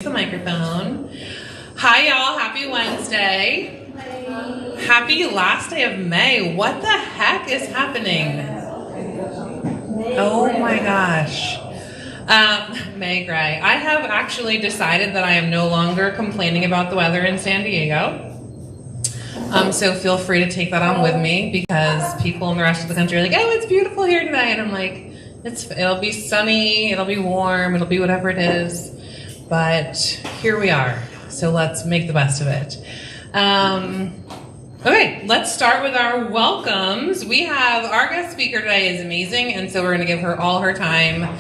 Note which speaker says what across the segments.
Speaker 1: The microphone. Hi y'all, happy Wednesday.
Speaker 2: Hi.
Speaker 1: Happy last day of May. What the heck is happening? Oh my gosh. May Gray. I have actually decided that I am no longer complaining about the weather in San Diego. So feel free to take that on with me because people in the rest of the country are like, oh, it's beautiful here today. And I'm like, it'll be sunny, it'll be warm, it'll be whatever it is. But here we are, so let's make the best of it. Okay, let's start with our welcomes. We have our guest speaker today is amazing, and so we're going to give her all her time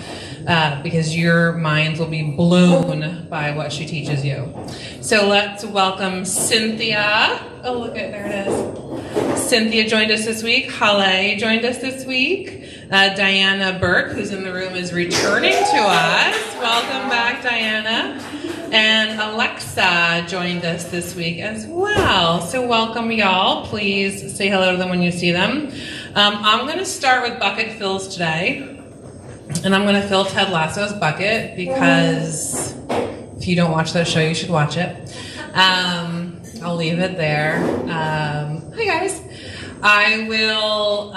Speaker 1: because your minds will be blown by what she teaches you. So let's welcome Cynthia. Oh, look at there it is. Cynthia joined us this week. Hale joined us this week. Diana Burke, who's in the room, is returning to us. Welcome back, Diana. And Alexa joined us this week as well. So welcome, y'all. Please say hello to them when you see them. I'm going to start with bucket fills today. And I'm going to fill Ted Lasso's bucket because if you don't watch that show, you should watch it. I'll leave it there. Hi, guys. I will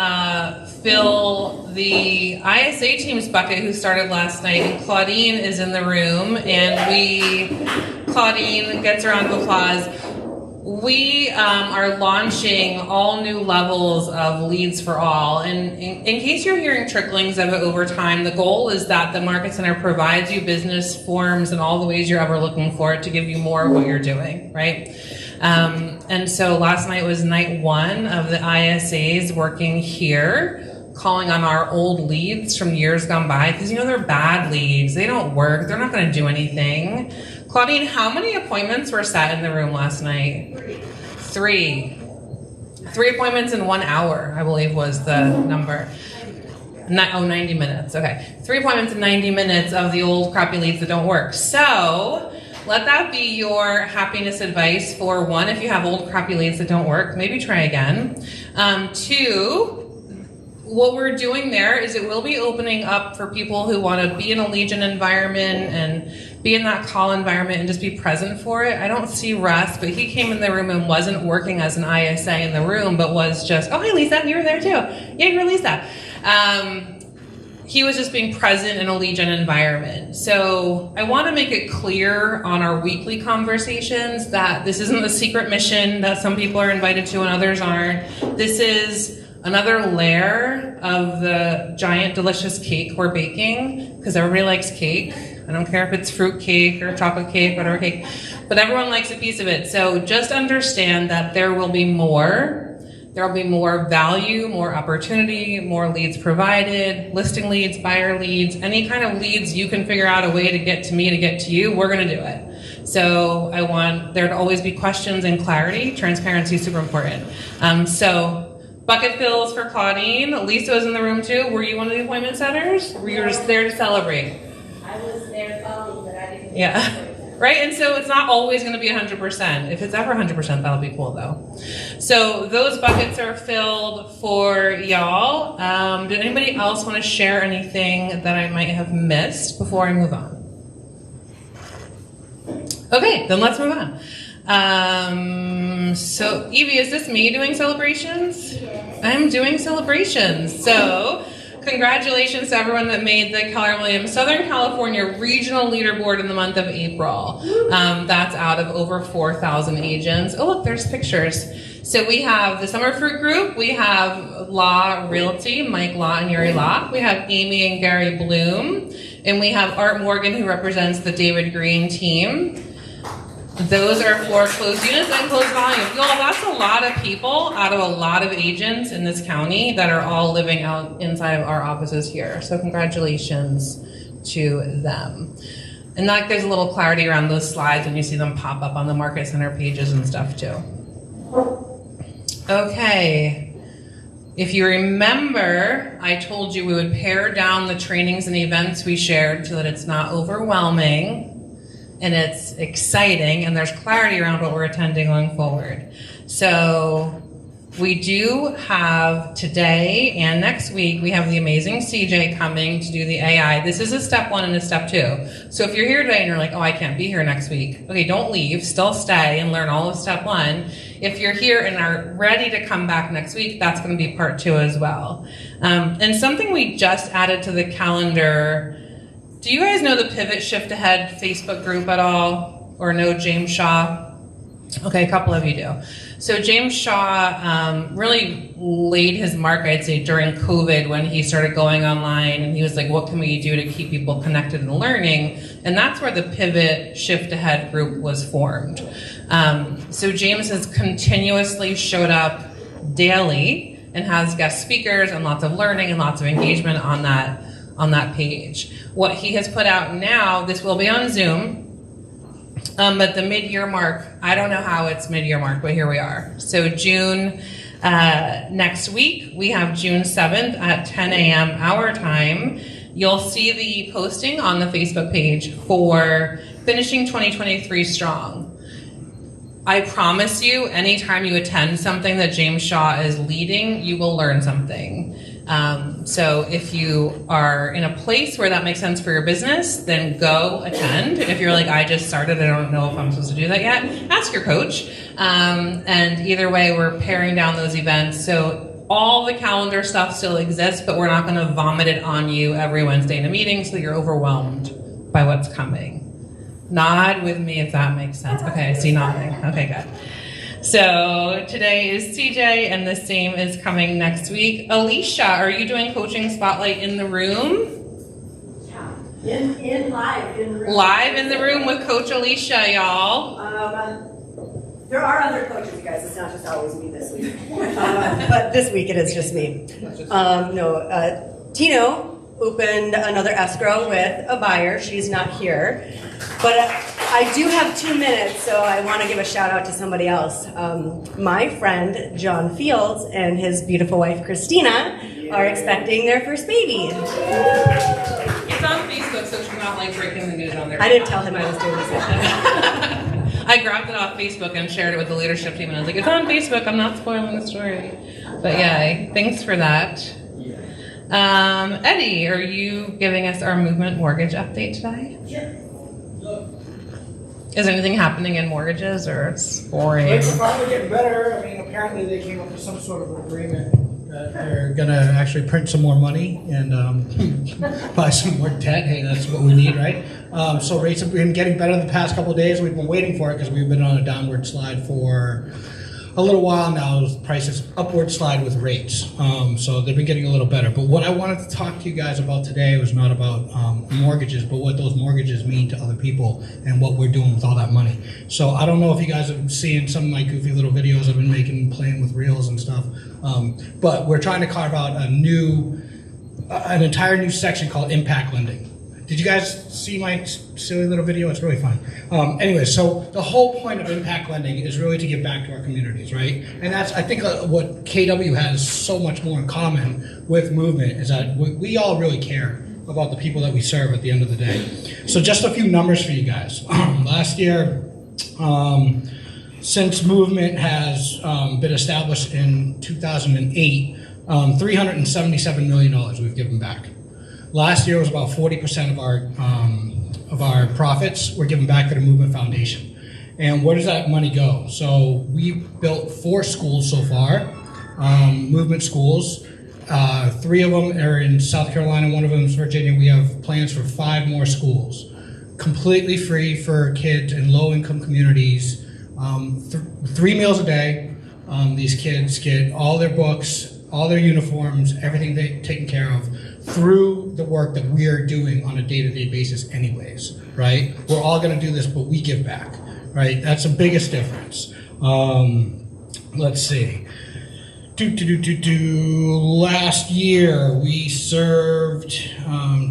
Speaker 1: fill the ISA team's bucket who started last night. And Claudine is in the room. And Claudine gets a round of applause. We are launching all new levels of Leads for All. And in case you're hearing tricklings of it over time, the goal is that the Market Center provides you business forms in all the ways you're ever looking for it to give you more of what you're doing, right? And so last night was night one of the ISAs working here, calling on our old leads from years gone by, because they're bad leads. They don't work. They're not going to do anything. Claudine, how many appointments were set in the room last night? Three appointments in 1 hour, I believe was the number. 90 minutes. Okay. 3 appointments in 90 minutes of the old crappy leads that don't work. So let that be your happiness advice for one, if you have old crappy leads that don't work, maybe try again. Two, what we're doing there is it will be opening up for people who want to be in a Legion environment and be in that call environment and just be present for it. I don't see Russ, but he came in the room and wasn't working as an ISA in the room, but was just, oh, hi, Lisa, you were there too. Yeah, you're Lisa. He was just being present in a Legion environment. So I want to make it clear on our weekly conversations that this isn't the secret mission that some people are invited to and others aren't. This is another layer of the giant delicious cake we're baking, because everybody likes cake. I don't care if it's fruit cake or chocolate cake, whatever cake, but everyone likes a piece of it. So just understand that there will be more. There will be more value, more opportunity, more leads provided, listing leads, buyer leads, any kind of leads you can figure out a way to get to me, to get to you, we're going to do it. So I want there to always be questions and clarity. Transparency is super important. So bucket fills for Claudine. Lisa was in the room too. Were you one of the appointment setters? Were you just there to celebrate?
Speaker 2: I was there calling, but I didn't.
Speaker 1: Yeah. Right, and so it's not always going to be 100%. If it's ever 100%, that'll be cool, though. So those buckets are filled for y'all. Did anybody else want to share anything that I might have missed before I move on? Okay, then let's move on. So, Evie, is this me doing celebrations?
Speaker 2: Yes.
Speaker 1: I'm doing celebrations. So congratulations to everyone that made the Keller Williams Southern California Regional Leaderboard in the month of April. That's out of over 4,000 agents. Oh, look, there's pictures. So we have the Summer Fruit Group. We have Law Realty, Mike Law and Yuri Law. We have Amy and Gary Bloom. And we have Art Morgan, who represents the David Green team. Those are for closed units and closed volume. Y'all, that's a lot of people out of a lot of agents in this county that are all living out inside of our offices here. So congratulations to them. And that gives a little clarity around those slides when you see them pop up on the Market Center pages and stuff too. Okay. If you remember, I told you we would pare down the trainings and events we shared so that it's not overwhelming. And it's exciting, and there's clarity around what we're attending going forward. So We do have today and next week, we have the amazing CJ coming to do the AI. This is a step 1 and a step 2. So if you're here today and you're like, oh, I can't be here next week. Okay, don't leave, still stay and learn all of step 1. If you're here and are ready to come back next week, that's gonna be part 2 as well. And something we just added to the calendar, do you guys know the Pivot Shift Ahead Facebook group at all? Or know James Shaw? Okay, a couple of you do. So James Shaw really laid his mark, I'd say, during COVID when he started going online and he was like, what can we do to keep people connected and learning? And that's where the Pivot Shift Ahead group was formed. So James has continuously showed up daily and has guest speakers and lots of learning and lots of engagement on that page. What he has put out now, this will be on Zoom, but the mid-year mark, I don't know how it's mid-year mark, but here we are. So June, next week, we have June 7th at 10 a.m. our time. You'll see the posting on the Facebook page for Finishing 2023 Strong. I promise you, anytime you attend something that James Shaw is leading, you will learn something. So if you are in a place where that makes sense for your business, then go attend. If you're like, I just started, I don't know if I'm supposed to do that yet, ask your coach. And either way, we're paring down those events. So all the calendar stuff still exists, but we're not going to vomit it on you every Wednesday in a meeting so that you're overwhelmed by what's coming. Nod with me if that makes sense. Okay, I see nodding. Okay, good. So today is CJ, and the same is coming next week. Alicia, are you doing Coaching Spotlight in the room?
Speaker 3: Yeah, live in the room.
Speaker 1: Live in the room with Coach Alicia, y'all.
Speaker 3: There are other coaches, you guys. It's not just always me this week. But this week it is just me. Tino opened another escrow with a buyer. She's not here. But I do have 2 minutes, so I want to give a shout out to somebody else. My friend, John Fields, and his beautiful wife, Christina, are expecting their first baby.
Speaker 1: It's on Facebook, so she's not like breaking the news on there.
Speaker 3: I didn't tell him I was doing this.
Speaker 1: I grabbed it off Facebook and shared it with the leadership team, and I was like, it's on Facebook, I'm not spoiling the story. But yeah, thanks for that. Eddie, are you giving us our movement mortgage update today?
Speaker 4: Sure.
Speaker 1: Is anything happening in mortgages, or it's boring?
Speaker 4: It's finally getting better. I mean, apparently they came up with some sort of agreement that they're gonna actually print some more money and buy some more debt. Hey, that's what we need, right? So rates have been getting better the past couple of days. We've been waiting for it because we've been on a downward slide for a little while now. Prices upward slide with rates. So they've been getting a little better. But what I wanted to talk to you guys about today was not about mortgages, but what those mortgages mean to other people and what we're doing with all that money. So I don't know if you guys have seen some of my goofy little videos I've been making, playing with reels and stuff. But we're trying to carve out an entire new section called impact lending. Did you guys see my silly little video? It's really fun. Anyway, so the whole point of impact lending is really to give back to our communities, right? And that's, I think, what KW has so much more in common with movement is that we all really care about the people that we serve at the end of the day. So just a few numbers for you guys. Last year, since movement has been established in 2008, $377 million we've given back. Last year was about 40% of our profits were given back to the Movement Foundation. And where does that money go? So we built 4 schools so far, movement schools. 3 of them are in South Carolina, 1 of them is Virginia. We have plans for 5 more schools, completely free for kids in low-income communities. 3 meals a day. These kids get all their books, all their uniforms, everything taken care of through the work that we are doing on a day-to-day basis anyways, right? We're all gonna do this, but we give back, right? That's the biggest difference. Let's see. Last year we served,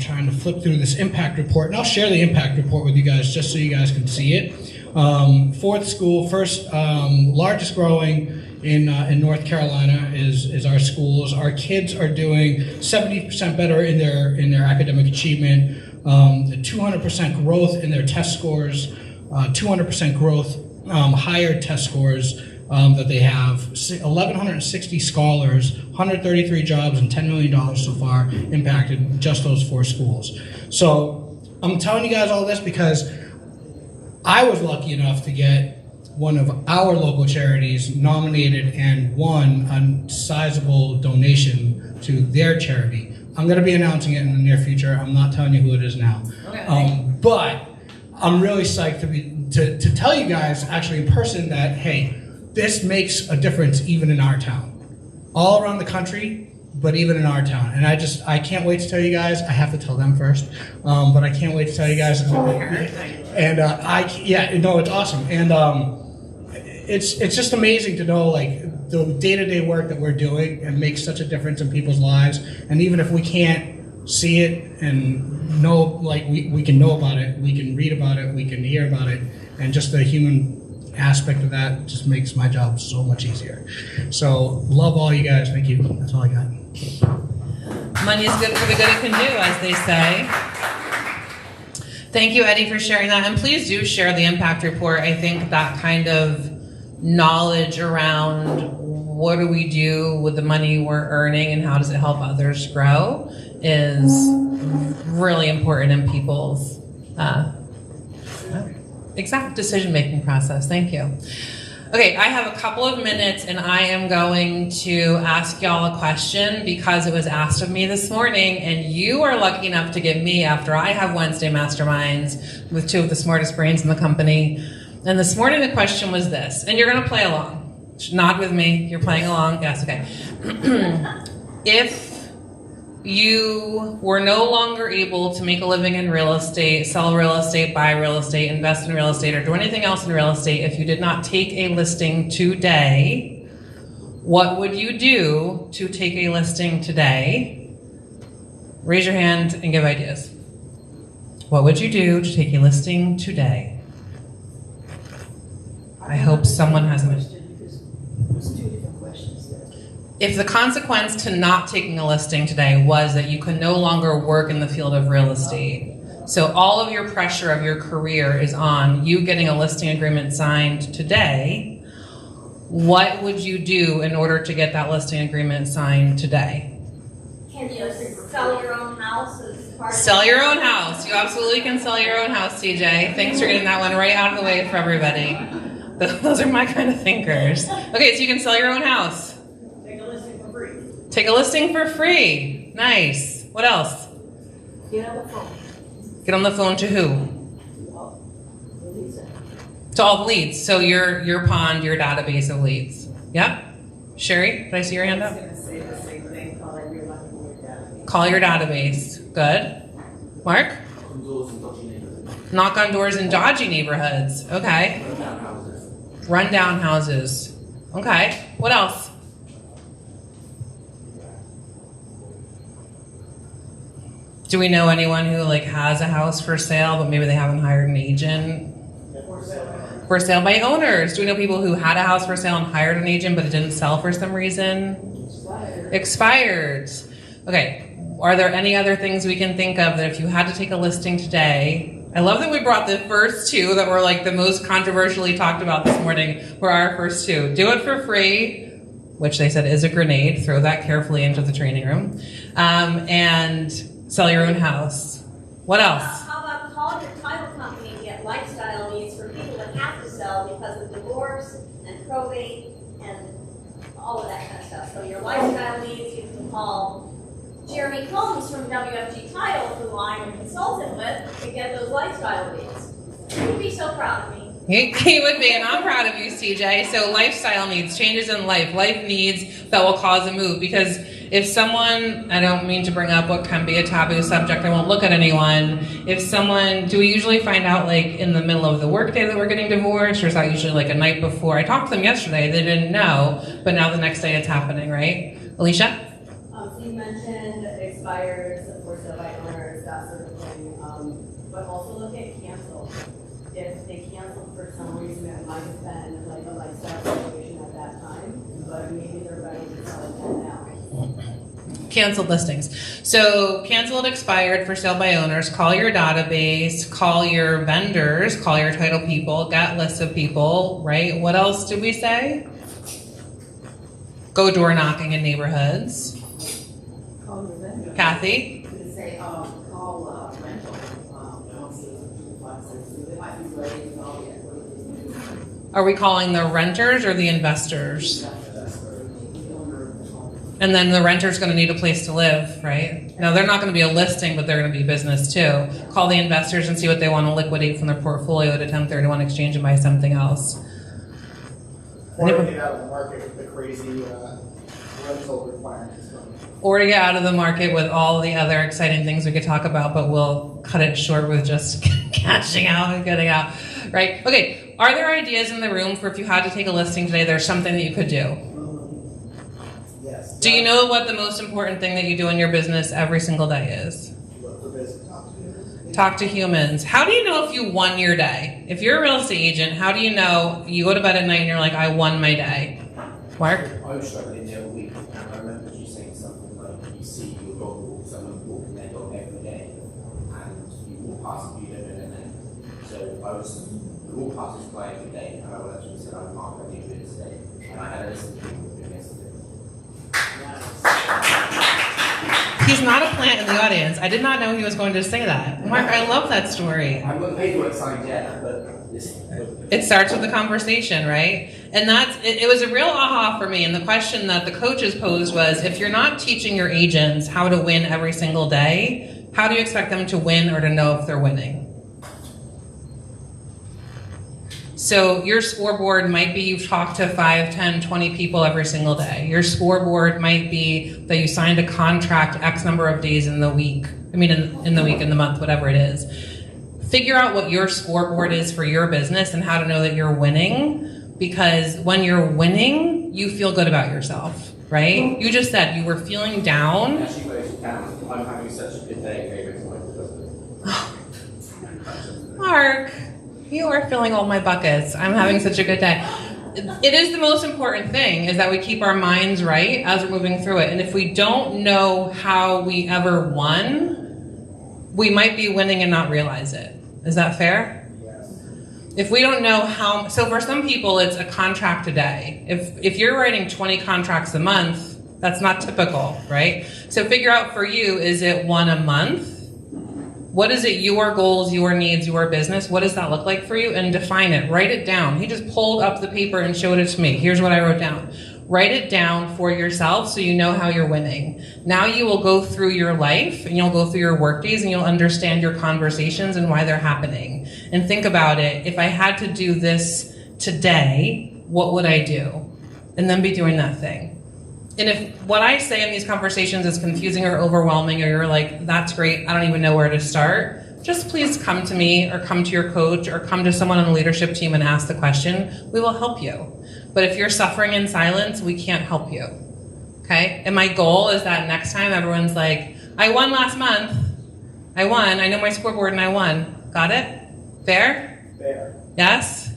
Speaker 4: trying to flip through this impact report, and I'll share the impact report with you guys just so you guys can see it. 4th school, first largest growing in North Carolina is our schools. Our kids are doing 70% better in their academic achievement, the 200% growth in their test scores, 200% growth, higher test scores, that they have 1,160 scholars, 133 jobs, and $10 million so far impacted just those 4 schools. So I'm telling you guys all this because I was lucky enough to get one of our local charities nominated and won a sizable donation to their charity. I'm going to be announcing it in the near future. I'm not telling you who it is now.
Speaker 1: Okay.
Speaker 4: But I'm really psyched to tell you guys actually in person that, hey, this makes a difference even in our town. All around the country, but even in our town. And I can't wait to tell you guys. I have to tell them first. But I can't wait to tell you guys. And it's awesome. And it's just amazing to know like the day-to-day work that we're doing and makes such a difference in people's lives. And even if we can't see it and know, like we can know about it, we can read about it, we can hear about it, and just the human aspect of that just makes my job so much easier. So love all you guys. Thank you. That's all I got.
Speaker 1: Money is good for the good it can do, as they say. Thank you, Eddie, for sharing that. And please do share the impact report. I think that kind of knowledge around what do we do with the money we're earning and how does it help others grow is really important in people's exact decision-making process. Thank you. Okay, I have a couple of minutes and I am going to ask y'all a question because it was asked of me this morning and you are lucky enough to get me after I have Wednesday masterminds with 2 of the smartest brains in the company. And this morning the question was this, and you're gonna play along. Nod with me, you're playing along? Yes, okay. If you were no longer able to make a living in real estate, sell real estate, buy real estate, invest in real estate, or do anything else in real estate, if you did not take a listing today, what would you do to take a listing today? Raise your hand and give ideas. What would you do to take a listing today? I hope someone has an idea. If the consequence to not taking a listing today was that you could no longer work in the field of real estate, so all of your pressure of your career is on you getting a listing agreement signed today, what would you do in order to get that listing agreement signed today?
Speaker 2: Can you sell your own house as part of
Speaker 1: Sell your own house. You absolutely can sell your own house, CJ. Thanks for getting that one right out of the way for everybody. Those are my kind of thinkers. Okay, so you can sell your own house.
Speaker 2: Take a listing for free.
Speaker 1: Take a listing for free. Nice. What else?
Speaker 2: Get on the phone.
Speaker 1: Get on the phone to who? To all the leads. So your pond, your database of leads. Yep. Sherry, did I see your hand up?
Speaker 2: I was going to say the same thing.
Speaker 1: Call your database. Good. Mark? Knock on doors in dodgy neighborhoods. Okay. Rundown houses. Okay. What else? Do we know anyone who has a house for sale, but maybe they haven't hired an agent? For sale by owners. Do we know people who had a house for sale and hired an agent, but it didn't sell for some reason? Expired. Okay. Are there any other things we can think of that if you had to take a listing today? I love that we brought the first 2 that were the most controversially talked about this morning were our first 2. Do it for free, which they said is a grenade. Throw that carefully into the training room. And sell your own house. What else?
Speaker 2: How about call your title company and get lifestyle needs for people that have to sell because of divorce and probate and all of that kind of stuff. So your lifestyle needs, you can call Jeremy Combs from WFG Title, who I'm a consultant with, to get those lifestyle needs. You'd be so proud of me.
Speaker 1: He would be, and I'm proud of you, CJ. So lifestyle needs, changes in life needs that will cause a move. Because if someone, I don't mean to bring up what can be a taboo subject, I won't look at anyone. If someone, do we usually find out in the middle of the workday that we're getting divorced, or is that usually a night before? I talked to them yesterday, they didn't know, but now the next day it's happening, right? Alicia?
Speaker 5: So you mentioned expired, for sale by owners, that sort of thing, but also look at cancel. If they canceled for some reason, it might have been a lifestyle situation at that time, but maybe they're ready to sell it now.
Speaker 1: Canceled listings. So canceled, expired, for sale by owners. Call your database, call your vendors, call your title people, get lists of people, right? What else did we say? go door knocking in neighborhoods.
Speaker 5: Call the vendor.
Speaker 1: Kathy?
Speaker 5: To say, call rental, houses, duplexes, they might be ready to all get.
Speaker 1: Are we calling the renters or the investors? And then the renter's going to need a place to live, right? Now, they're not going to be a listing, but they're going to be business too. Call the investors and see what they want to liquidate from their portfolio at a 1031 exchange and buy something else.
Speaker 6: Or to get out of the market with the crazy rental requirements.
Speaker 1: Or to get out of the market with all the other exciting things we could talk about, but we'll cut it short with just cashing out and getting out, right? Okay, are there ideas in the room for if you had to take a listing today, there's something that you could do?
Speaker 6: Yes.
Speaker 1: Do you know what the most important thing that you do in your business every single day is?
Speaker 6: Look for business.
Speaker 1: Talk to humans. How do you know if you won your day? If you're a real estate agent, how do you know you go to bed at night and you're like, I won my day? Mark?
Speaker 7: I was struggling the other week, and I remember you saying something like, you see your dog walk, someone walking their dog every day, and you walk past and you don't know their name. So I walked past this guy every day, and I was actually said, I'm Mark, I need to do this today. And I had a list of people doing yesterday.
Speaker 1: He's not a plant in the audience. I did not know he was going to say that. Mark, I love that story.
Speaker 7: I haven't got paperwork signed yet, but listen.
Speaker 1: It starts with the conversation, right? And it was a real aha for me. And the question that the coaches posed was, if you're not teaching your agents how to win every single day, how do you expect them to win or to know if they're winning? So your scoreboard might be you've talked to 5, 10, 20 people every single day. Your scoreboard might be that you signed a contract X number of days in the week. In the week, in the month, whatever it is. Figure out what your scoreboard is for your business and how to know that you're winning. Because when you're winning, you feel good about yourself, right? You just said you were feeling down.
Speaker 7: Actually, goes down. I'm having such a good day, David.
Speaker 1: Mark, you are filling all my buckets. I'm having such a good day. It is the most important thing is that we keep our minds right as we're moving through it. And if we don't know how we ever won, we might be winning and not realize it. Is that fair?
Speaker 6: Yes.
Speaker 1: If we don't know how, so for some people it's a contract a day. If you're writing 20 contracts a month, that's not typical, right? So figure out for you, is it one a month? What is it, your goals, your needs, your business? What does that look like for you? And define it. Write it down. He just pulled up the paper and showed it to me. Here's what I wrote down. Write it down for yourself so you know how you're winning. Now you will go through your life and you'll go through your work days and you'll understand your conversations and why they're happening. And think about it. If I had to do this today, what would I do? And then be doing that thing. And if what I say in these conversations is confusing or overwhelming, or you're like, that's great, I don't even know where to start, just please come to me or come to your coach or come to someone on the leadership team and ask the question. We will help you. But if you're suffering in silence, we can't help you. Okay? And my goal is that next time everyone's like, I won last month. I won. I know my scoreboard and I won. Got it? Fair?
Speaker 6: Fair.
Speaker 1: Yes?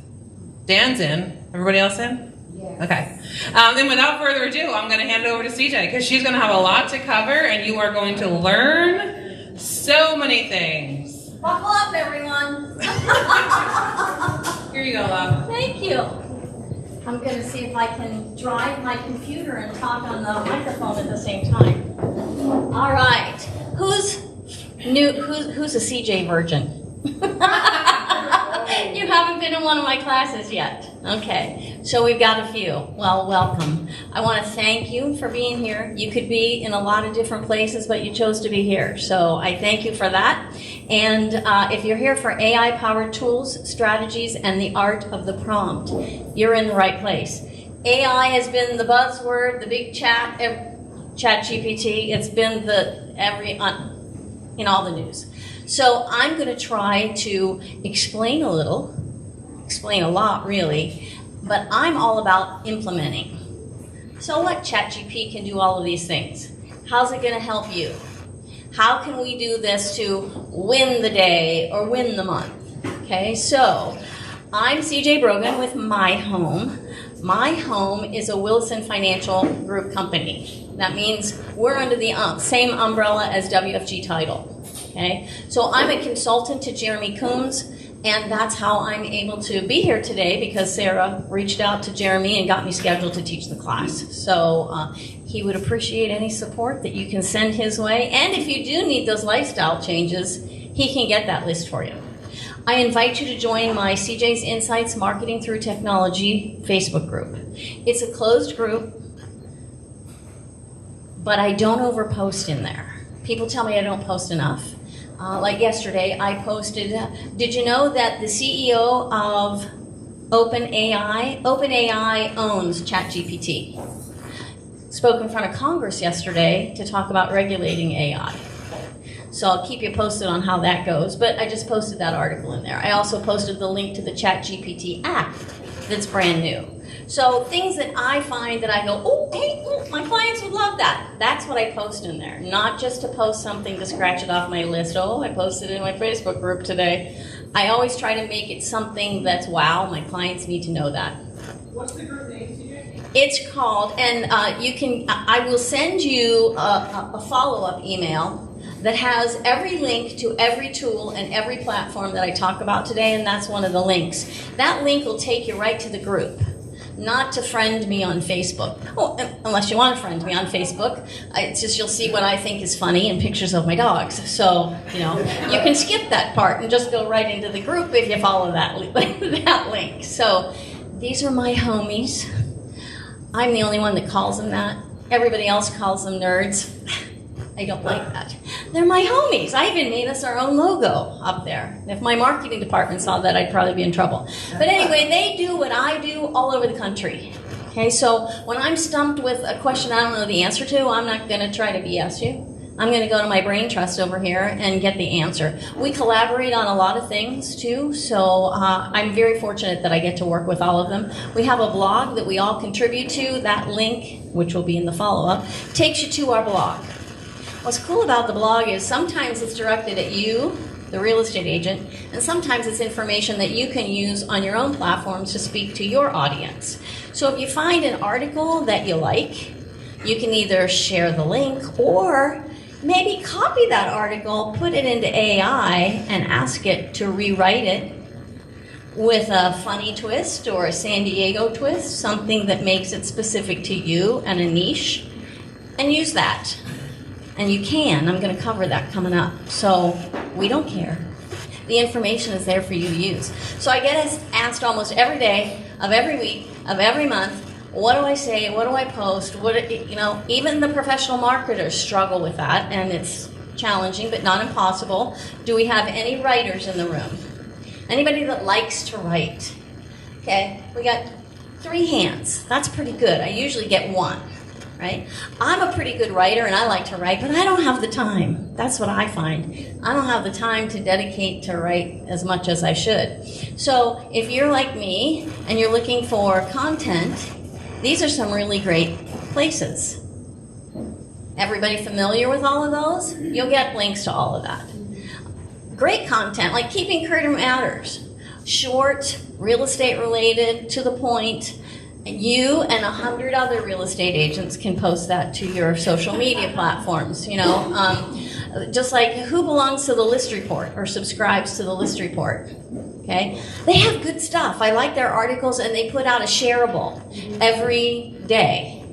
Speaker 1: Dan's in. Everybody else in? Okay. And without further ado, I'm going to hand it over to CJ because she's going to have a lot to cover and you are going to learn so many things.
Speaker 2: Buckle up, everyone.
Speaker 1: Here you go, love.
Speaker 2: Thank you. I'm going to see if I can drive my computer and talk on the microphone at the same time. All right. Who's a CJ virgin? You haven't been in one of my classes yet. Okay, so we've got a few. Well, welcome. I want to thank you for being here. You could be in a lot of different places, but you chose to be here. So I thank you for that. And if you're here for AI-powered tools, strategies, and the art of the prompt, you're in the right place. AI has been the buzzword, the big chat GPT. It's been in all the news. So I'm going to try to explain a lot really, but I'm all about implementing. So what ChatGPT can do all of these things? How's it going to help you? How can we do this to win the day or win the month? Okay, so I'm CJ Brogan with My Home. My Home is a Wilson Financial Group company. That means we're under the same umbrella as WFG Title. Okay, so I'm a consultant to Jeremy Coombs, And that's how I'm able to be here today, because Sarah reached out to Jeremy and got me scheduled to teach the class. So he would appreciate any support that you can send his way. And if you do need those lifestyle changes, he can get that list for you. I invite you to join my CJ's Insights Marketing Through Technology Facebook group. It's a closed group, but I don't overpost in there. People tell me I don't post enough. Like yesterday, I posted, did you know that the CEO of OpenAI owns ChatGPT? Spoke in front of Congress yesterday to talk about regulating AI. So I'll keep you posted on how that goes, but I just posted that article in there. I also posted the link to the ChatGPT app that's brand new. So things that I find that I go, oh, hey, my clients would love that. That's what I post in there, not just to post something to scratch it off my list. Oh, I posted it in my Facebook group today. I always try to make it something that's wow, my clients need to know that.
Speaker 6: What's the group name, CJ?
Speaker 2: It's called, and I will send you a follow-up email that has every link to every tool and every platform that I talk about today, and that's one of the links. That link will take you right to the group. Not to friend me on Facebook. Oh, unless you want to friend me on Facebook. It's just you'll see what I think is funny and pictures of my dogs. So, you can skip that part and just go right into the group if you follow that link. So, these are my homies. I'm the only one that calls them that. Everybody else calls them nerds. I don't like that. They're my homies. I even made us our own logo up there. If my marketing department saw that, I'd probably be in trouble. But anyway, they do what I do all over the country. Okay, so when I'm stumped with a question I don't know the answer to, I'm not going to try to BS you. I'm going to go to my brain trust over here and get the answer. We collaborate on a lot of things too, so I'm very fortunate that I get to work with all of them. We have a blog that we all contribute to. That link, which will be in the follow-up, takes you to our blog. What's cool about the blog is sometimes it's directed at you, the real estate agent, and sometimes it's information that you can use on your own platforms to speak to your audience. So if you find an article that you like, you can either share the link or maybe copy that article, put it into AI, and ask it to rewrite it with a funny twist or a San Diego twist, something that makes it specific to you and a niche, and use that. And you can. I'm going to cover that coming up. So we don't care. The information is there for you to use. So I get asked almost every day of every week of every month, what do I say? What do I post? Even the professional marketers struggle with that, and it's challenging but not impossible. Do we have any writers in the room? Anybody that likes to write? Okay, we got 3 hands. That's pretty good. I usually get 1. Right? I'm a pretty good writer and I like to write, but I don't have the time. That's what I find. I don't have the time to dedicate to write as much as I should. So if you're like me and you're looking for content, these are some really great places. Everybody familiar with all of those? You'll get links to all of that. Great content, like Keeping Current Matters. Short, real estate related, to the point. You and 100 other real estate agents can post that to your social media platforms, just like who belongs to the list report or subscribes to the list report, okay? They have good stuff. I like their articles, and they put out a shareable every day.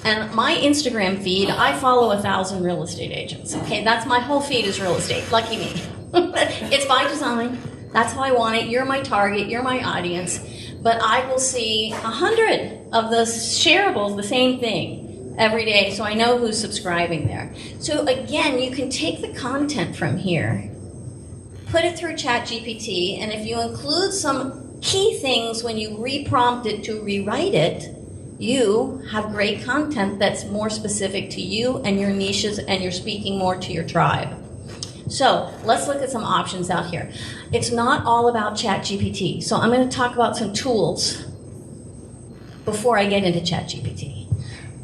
Speaker 2: And my Instagram feed, I follow 1,000 real estate agents, okay? That's my whole feed is real estate, lucky me. It's by design. That's how I want it. You're my target, you're my audience. But I will see 100 of those shareables, the same thing, every day, so I know who's subscribing there. So again, you can take the content from here, put it through ChatGPT, and if you include some key things when you reprompt it to rewrite it, you have great content that's more specific to you and your niches, and you're speaking more to your tribe. So let's look at some options out here. It's not all about ChatGPT. So I'm going to talk about some tools before I get into ChatGPT.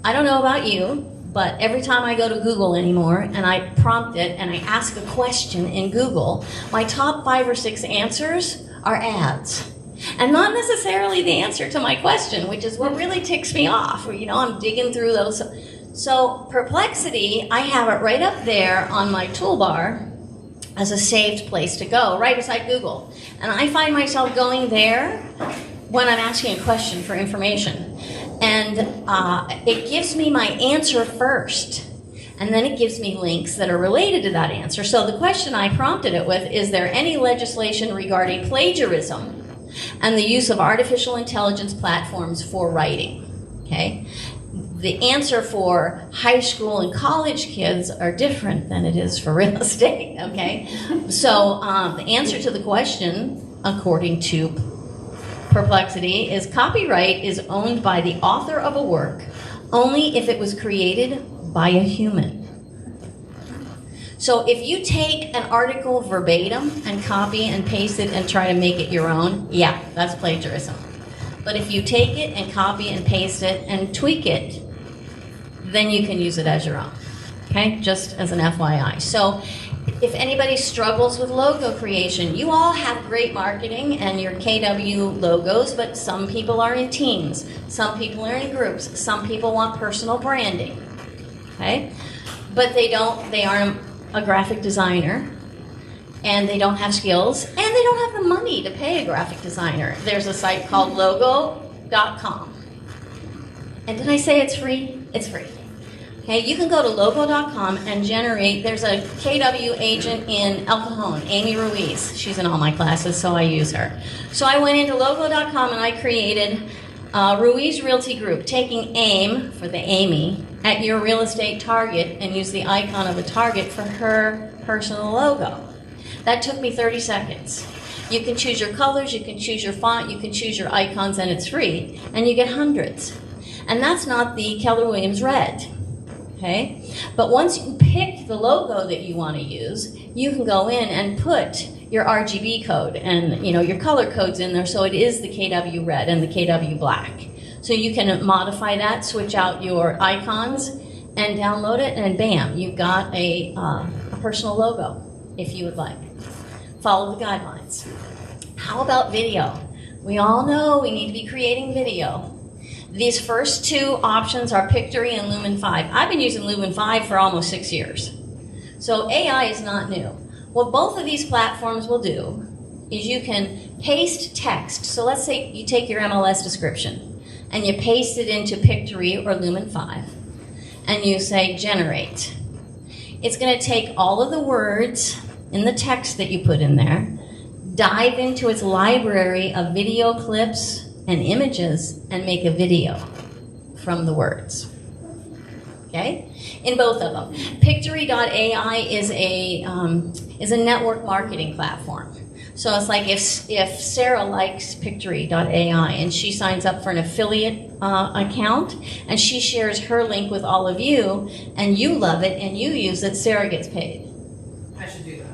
Speaker 2: I don't know about you, but every time I go to Google anymore and I prompt it and I ask a question in Google, my top 5 or 6 answers are ads. And not necessarily the answer to my question, which is what really ticks me off. I'm digging through those. So Perplexity, I have it right up there on my toolbar as a saved place to go, right beside Google. And I find myself going there when I'm asking a question for information. And it gives me my answer first. And then it gives me links that are related to that answer. So the question I prompted it with, is there any legislation regarding plagiarism and the use of artificial intelligence platforms for writing? Okay. The answer for high school and college kids are different than it is for real estate, okay? So the answer to the question, according to Perplexity, is copyright is owned by the author of a work only if it was created by a human. So if you take an article verbatim and copy and paste it and try to make it your own, yeah, that's plagiarism. But if you take it and copy and paste it and tweak it, then you can use it as your own, okay? Just as an FYI. So if anybody struggles with logo creation, you all have great marketing and your KW logos, but some people are in teams, some people are in groups, some people want personal branding, okay? But they aren't a graphic designer, and they don't have skills, and they don't have the money to pay a graphic designer. There's a site called logo.com. And did I say it's free? It's free. Okay, you can go to logo.com and generate, there's a KW agent in El Cajon, Amy Ruiz. She's in all my classes, so I use her. So I went into logo.com and I created Ruiz Realty Group, taking AIM, for the Amy, at your real estate target and use the icon of a target for her personal logo. That took me 30 seconds. You can choose your colors, you can choose your font, you can choose your icons, and it's free, and you get hundreds. And that's not the Keller Williams red, okay? But once you pick the logo that you want to use, you can go in and put your RGB code and your color codes in there, so it is the KW red and the KW black. So you can modify that, switch out your icons, and download it, and bam, you've got a personal logo, if you would like. Follow the guidelines. How about video? We all know we need to be creating video. These first two options are Pictory and Lumen 5. I've been using Lumen 5 for almost 6 years. So AI is not new. What both of these platforms will do is you can paste text. So let's say you take your MLS description and you paste it into Pictory or Lumen 5 and you say generate. It's going to take all of the words in the text that you put in there, dive into its library of video clips and images, and make a video from the words. Okay? In both of them. Pictory.ai is a network marketing platform. So it's like if Sarah likes Pictory.ai and she signs up for an affiliate account and she shares her link with all of you and you love it and you use it, Sarah gets paid.
Speaker 1: I should do that.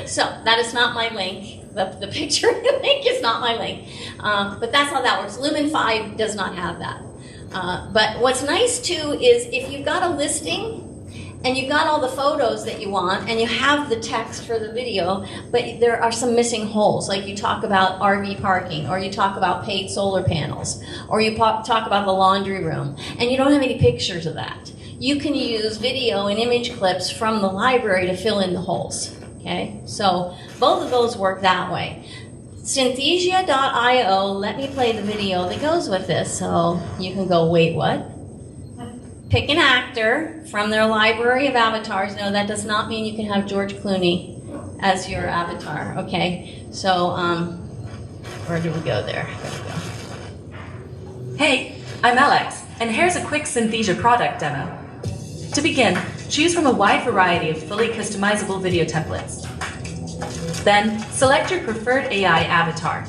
Speaker 2: So that is not my link. The Pictory link is not my link. But that's how that works. Lumen 5 does not have that. But what's nice too is if you've got a listing and you've got all the photos that you want and you have the text for the video, but there are some missing holes, like you talk about RV parking, or you talk about paid solar panels, or you talk about the laundry room, and you don't have any pictures of that. You can use video and image clips from the library to fill in the holes. Okay, so both of those work that way. Synthesia.io, let me play the video that goes with this so you can go, wait, what? Pick an actor from their library of avatars. No, that does not mean you can have George Clooney as your avatar, okay? So, where do we go there? There we go.
Speaker 8: Hey, I'm Alex, and here's a quick Synthesia product demo. To begin, choose from a wide variety of fully customizable video templates. Then, select your preferred AI avatar.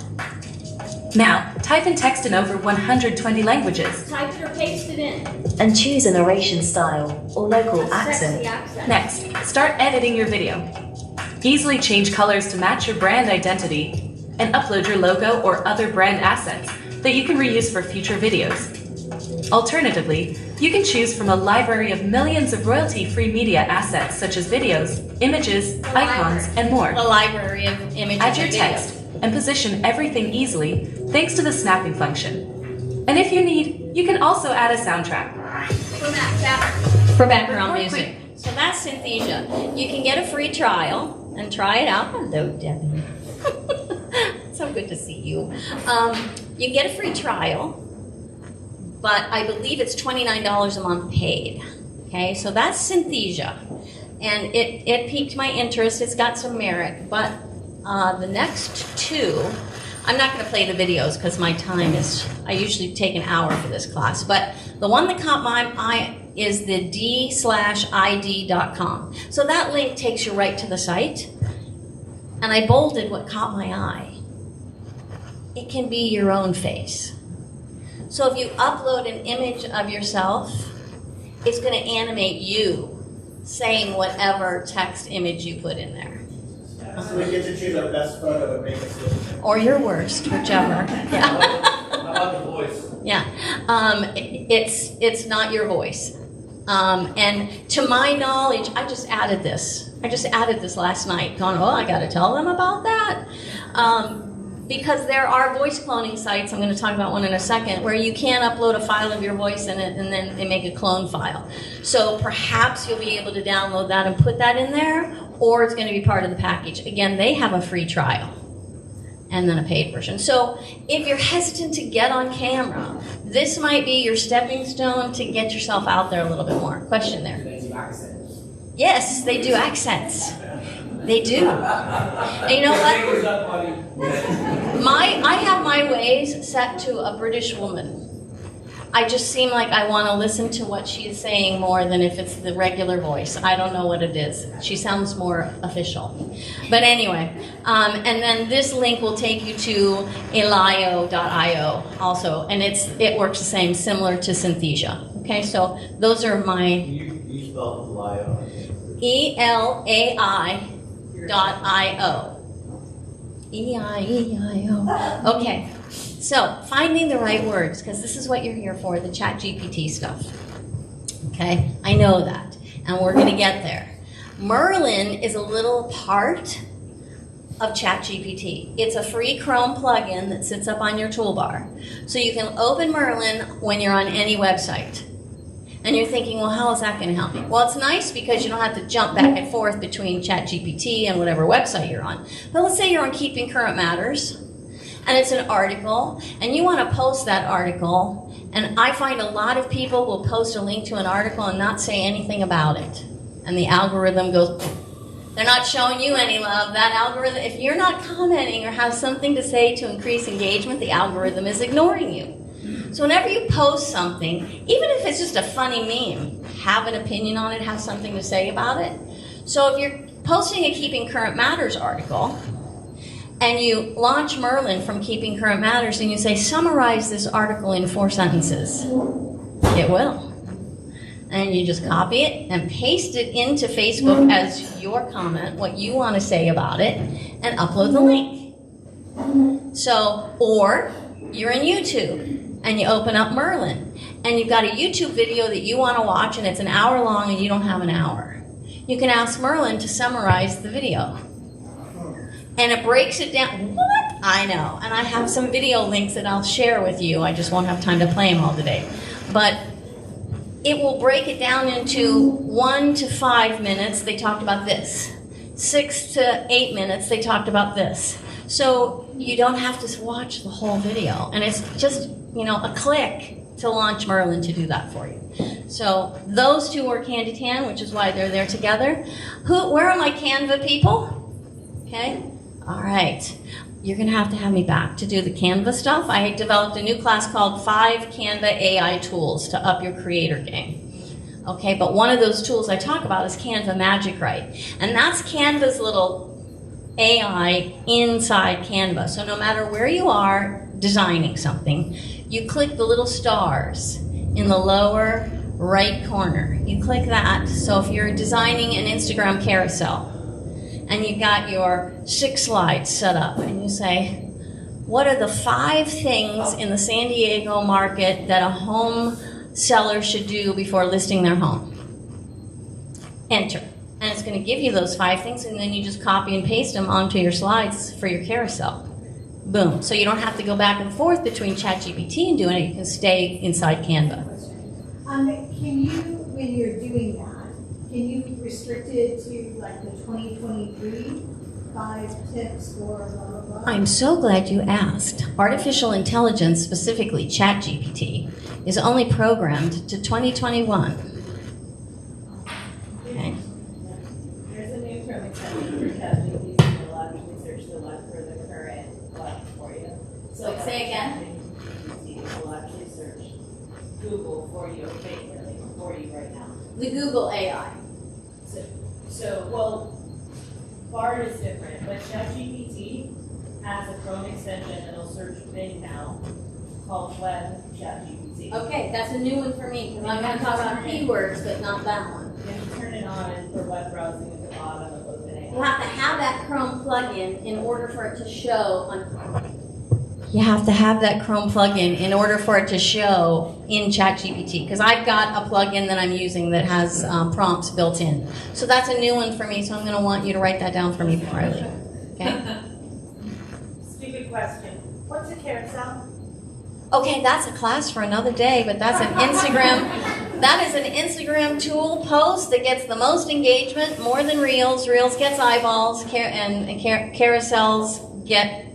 Speaker 8: Now, type in text in over 120 languages.
Speaker 2: Type it or paste it in.
Speaker 9: And choose a narration style or local
Speaker 2: Stretch
Speaker 9: accent.
Speaker 2: the accent.
Speaker 8: Next, start editing your video. Easily change colors to match your brand identity, and upload your logo or other brand assets that you can reuse for future videos. Alternatively, you can choose from a library of millions of royalty-free media assets such as videos, images, icons, and more.
Speaker 2: The library of images
Speaker 8: Add your
Speaker 2: and
Speaker 8: text
Speaker 2: videos.
Speaker 8: and position everything easily thanks to the snapping function. And if you need, you can also add a soundtrack.
Speaker 2: For background
Speaker 8: Record
Speaker 2: music.
Speaker 8: quick-
Speaker 2: So that's Synthesia. You can get a free trial and try it out. Hello, Debbie. So good to see you. You can get a free trial, but I believe it's $29 a month paid. Okay, so that's Synthesia. And it piqued my interest. It's got some merit, but the next two, I'm not going to play the videos because my time is, I usually take an hour for this class, but the one that caught my eye is the d/id.com. So that link takes you right to the site, and I bolded what caught my eye. It can be your own face. So if you upload an image of yourself, it's going to animate you saying whatever text image you put in there.
Speaker 6: So we get to choose our best photo and make it good.
Speaker 2: Or your worst, whichever. Yeah.
Speaker 7: How about the voice?
Speaker 2: Yeah. It's not your voice. And to my knowledge, I just added this last night, going, oh, I got to tell them about that. Because there are voice cloning sites, I'm going to talk about one in a second, where you can upload a file of your voice in it and then they make a clone file. So perhaps you'll be able to download that and put that in there, or it's going to be part of the package. Again, they have a free trial and then a paid version. So if you're hesitant to get on camera, this might be your stepping stone to get yourself out there a little bit more. Question there?
Speaker 7: Do they do accents?
Speaker 2: Yes, they do accents. They do. And you know what? I have my ways set to a British woman. I just seem like I want to listen to what she is saying more than if it's the regular voice. I don't know what it is. She sounds more official. But anyway, and then this link will take you to elio.io also, and it works the same, similar to Synthesia. Okay, so those are my
Speaker 7: You spelled Elio.
Speaker 2: ELAI.io. E-I-E-I-O. Okay, so finding the right words, because this is what you're here for, the ChatGPT stuff. Okay, I know that, and we're going to get there. Merlin is a little part of ChatGPT. It's a free Chrome plugin that sits up on your toolbar. So you can open Merlin when you're on any website. And you're thinking, well, how is that going to help me? Well, it's nice because you don't have to jump back and forth between ChatGPT and whatever website you're on. But let's say you're on Keeping Current Matters, and it's an article, and you want to post that article, and I find a lot of people will post a link to an article and not say anything about it. And the algorithm goes, they're not showing you any love. That algorithm, if you're not commenting or have something to say to increase engagement, the algorithm is ignoring you. So whenever you post something, even if it's just a funny meme, have an opinion on it, have something to say about it. So if you're posting a Keeping Current Matters article, and you launch Merlin from Keeping Current Matters, and you say, summarize this article in 4 sentences, it will. And you just copy it and paste it into Facebook as your comment, what you want to say about it, and upload the link. So, or you're in YouTube, and you open up Merlin, and you've got a YouTube video that you want to watch, and it's an hour long, and you don't have an hour. You can ask Merlin to summarize the video. And it breaks it down. What? I know. And I have some video links that I'll share with you. I just won't have time to play them all today. But it will break it down into 1 to 5 minutes. They talked about this. 6 to 8 minutes. They talked about this. So you don't have to watch the whole video. And it's just, a click to launch Merlin to do that for you. So those two work hand in hand, which is why they're there together. Where are my Canva people? Okay. All right. You're going to have me back to do the Canva stuff. I developed a new class called 5 Canva AI Tools to up your creator game. Okay, but one of those tools I talk about is Canva Magic Write. And that's Canva's little AI inside Canva. So no matter where you are designing something, you click the little stars in the lower right corner. You click that. So if you're designing an Instagram carousel, and you've got your 6 slides set up, and you say, what are the 5 things in the San Diego market that a home seller should do before listing their home? Enter. And it's going to give you those 5 things, and then you just copy and paste them onto your slides for your carousel. Boom. So you don't have to go back and forth between ChatGPT and doing it. You can stay inside Canva.
Speaker 10: Can you, when you're doing that, can you restricted to like the 2023 5 tips for blah blah blah?
Speaker 11: I'm so glad you asked. Artificial intelligence, specifically ChatGPT, is only programmed to 2021. Okay.
Speaker 5: There's a new term extension for ChatGPT that will actually search the web for the current web for you. So
Speaker 2: Like, say again?
Speaker 5: ChatGPT will actually search Google for you, basically, for you right now.
Speaker 2: The Google AI.
Speaker 5: Well, Bard is different, but ChatGPT has a Chrome extension that'll search Bing now called Web ChatGPT.
Speaker 2: Okay, that's a new one for me, because I'm gonna talk about keywords, but not that one.
Speaker 5: You have to turn it on for web browsing at the bottom of OpenAI.
Speaker 2: You have to have that Chrome plugin in order for it to show on.
Speaker 11: You have to have that Chrome plugin in order for it to show in ChatGPT, because I've got a plugin that I'm using that has prompts built in. So that's a new one for me, so I'm going to want you to write that down for me before I leave. Okay?
Speaker 5: Stupid question. What's a carousel?
Speaker 11: Okay, that's a class for another day, but that's an Instagram. That is an Instagram tool post that gets the most engagement, more than Reels. Reels gets eyeballs, and carousels get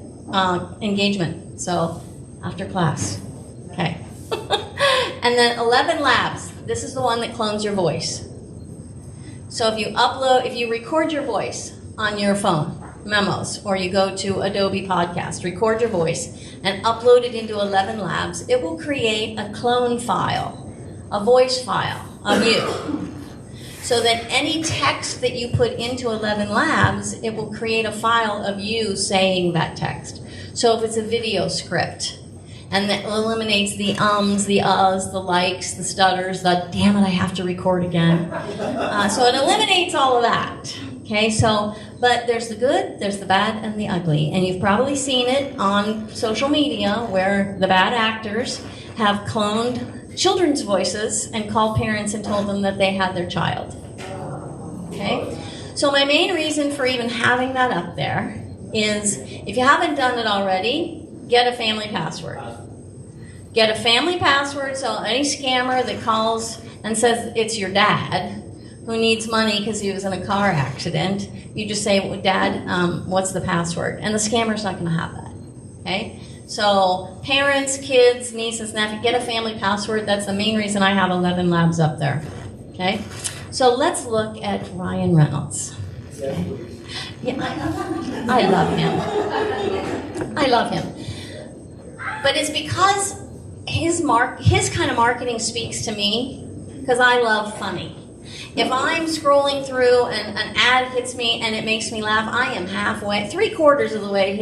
Speaker 11: engagement. So after class, okay. And then 11 Labs. This is the one that clones your voice. So if you record your voice on your phone, memos, or you go to Adobe Podcast, record your voice, and upload it into 11 Labs, it will create a clone file, a voice file of you. So that any text that you put into 11 Labs, it will create a file of you saying that text. So if it's a video script, and that eliminates the ums, the uhs, the likes, the stutters, the damn it, I have to record again. So it eliminates all of that. Okay, but there's the good, there's the bad, and the ugly. And you've probably seen it on social media where the bad actors have cloned children's voices and called parents and told them that they had their child. Okay? So my main reason for even having that up there is, if you haven't done it already, get a family password. Get a family password, so any scammer that calls and says it's your dad who needs money because he was in a car accident, you just say, well, Dad, what's the password? And the scammer's not going to have that. Okay? So parents, kids, nieces, nephews, get a family password. That's the main reason I have 11 Labs up there. Okay? So let's look at Ryan Reynolds. Yeah, I love him. I love him. But it's because his kind of marketing speaks to me, because I love funny. If I'm scrolling through and an ad hits me and it makes me laugh, I am halfway, 3/4 of the way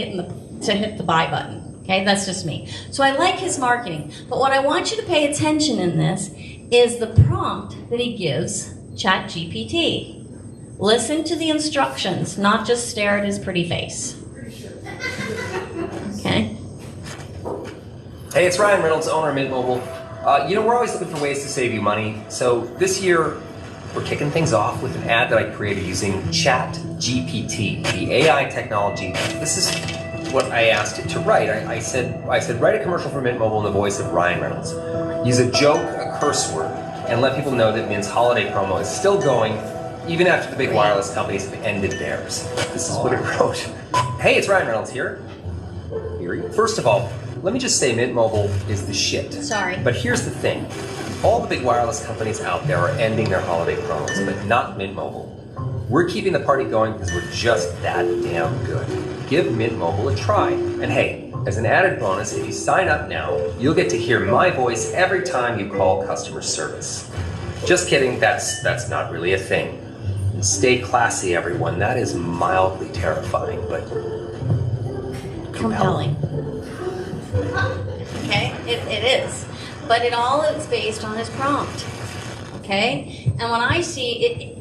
Speaker 11: to hit the buy button. Okay, that's just me. So I like his marketing. But what I want you to pay attention in this is the prompt that he gives ChatGPT. Listen to the instructions, not just stare at his pretty face. Okay?
Speaker 12: Hey, it's Ryan Reynolds, owner of Mint Mobile. We're always looking for ways to save you money. So this year, we're kicking things off with an ad that I created using ChatGPT, the AI technology. This is what I asked it to write. I said, write a commercial for Mint Mobile in the voice of Ryan Reynolds. Use a joke, a curse word, and let people know that Mint's holiday promo is still going, even after the big wireless companies have ended theirs. This is what it wrote. Hey, it's Ryan Reynolds here. First of all, let me just say Mint Mobile is the shit.
Speaker 11: Sorry.
Speaker 12: But here's the thing. All the big wireless companies out there are ending their holiday promos, but not Mint Mobile. We're keeping the party going because we're just that damn good. Give Mint Mobile a try. And hey, as an added bonus, if you sign up now, you'll get to hear my voice every time you call customer service. Just kidding, that's not really a thing. And stay classy, everyone. That is mildly terrifying, but
Speaker 11: Compelling. Okay, it is. But it all is based on his prompt. Okay? And when I see it,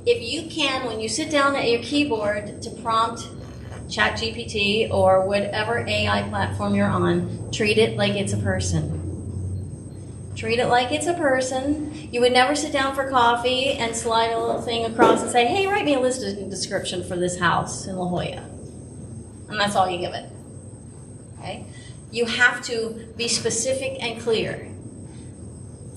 Speaker 11: if you can, when you sit down at your keyboard to prompt ChatGPT or whatever AI platform you're on, treat it like it's a person. Treat it like it's a person. You would never sit down for coffee and slide a little thing across and say, hey, write me a listing description for this house in La Jolla. And that's all you give it. Okay? You have to be specific and clear.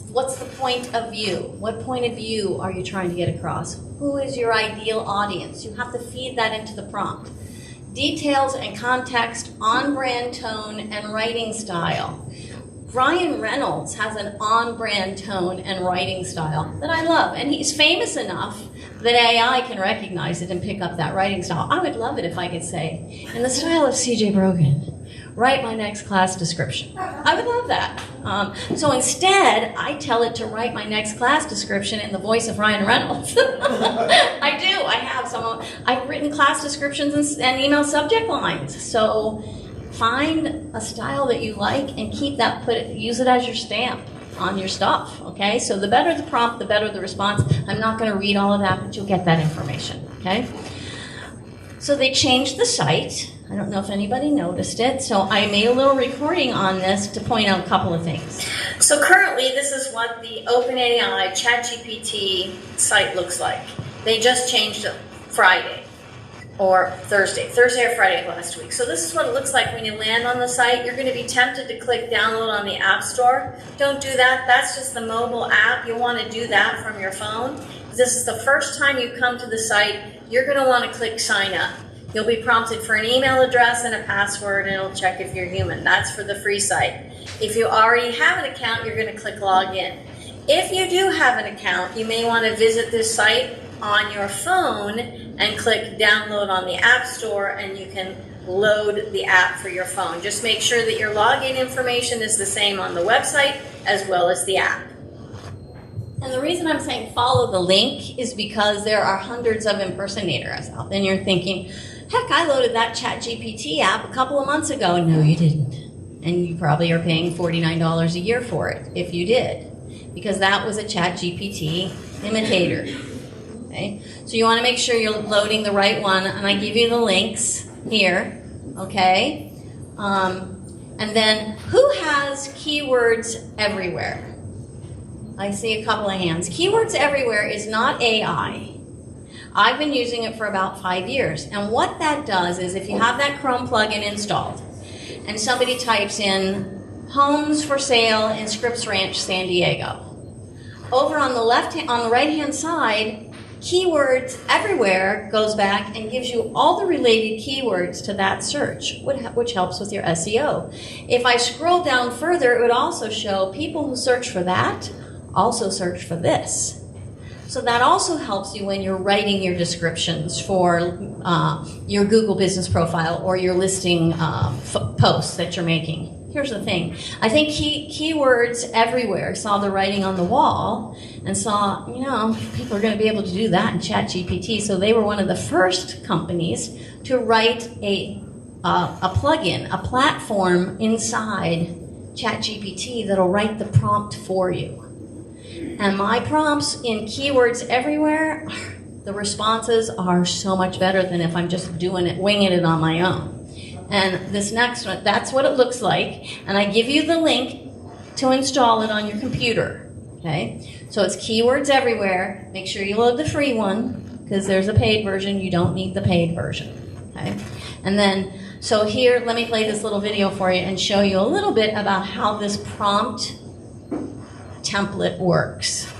Speaker 11: What's the point of view? What point of view are you trying to get across? Who is your ideal audience? You have to feed that into the prompt. Details and context, on-brand tone, and writing style. Ryan Reynolds has an on-brand tone and writing style that I love, and he's famous enough that AI can recognize it and pick up that writing style. I would love it if I could say, in the style of CJ Brogan, write my next class description. I would love that. So instead, I tell it to write my next class description in the voice of Ryan Reynolds. I do. I have some. I've written class descriptions and email subject lines. So find a style that you like and keep that. Use it as your stamp on your stuff. Okay. So the better the prompt, the better the response. I'm not going to read all of that, but you'll get that information. Okay. So they changed the site. I don't know if anybody noticed it, so I made a little recording on this to point out a couple of things. So currently, this is what the OpenAI ChatGPT site looks like. They just changed it Friday or Thursday or Friday of last week. So this is what it looks like when you land on the site. You're going to be tempted to click download on the App Store. Don't do that. That's just the mobile app. You'll want to do that from your phone. This is the first time you come to the site. You're going to want to click sign up. You'll be prompted for an email address and a password, and it'll check if you're human. That's for the free site. If you already have an account, you're going to click log in. If you do have an account, you may want to visit this site on your phone and click download on the App Store, and you can load the app for your phone. Just make sure that your login information is the same on the website as well as the app. And the reason I'm saying follow the link is because there are hundreds of impersonators out there, and you're thinking, heck, I loaded that ChatGPT app a couple of months ago. No, you didn't. And you probably are paying $49 a year for it, if you did, because that was a ChatGPT imitator. Okay? So you want to make sure you're loading the right one, and I give you the links here, okay? And then, who has keywords everywhere? I see a couple of hands. Keywords everywhere is not AI. I've been using it for about 5 years. And what that does is if you have that Chrome plugin installed and somebody types in homes for sale in Scripps Ranch, San Diego, over on the right-hand side, keywords everywhere goes back and gives you all the related keywords to that search, which helps with your SEO. If I scroll down further, it would also show people who search for that also search for this. So that also helps you when you're writing your descriptions for your Google business profile or your listing posts that you're making. Here's the thing. I think keywords everywhere saw the writing on the wall and saw, people are going to be able to do that in ChatGPT. So they were one of the first companies to write a plugin, a platform inside ChatGPT that'll write the prompt for you. And my prompts in keywords everywhere, the responses are so much better than if I'm just winging it on my own. And this next one, that's what it looks like. And I give you the link to install it on your computer. Okay? So it's keywords everywhere. Make sure you load the free one, because there's a paid version. You don't need the paid version. Okay? And then, so here, let me play this little video for you and show you a little bit about how this prompt template works.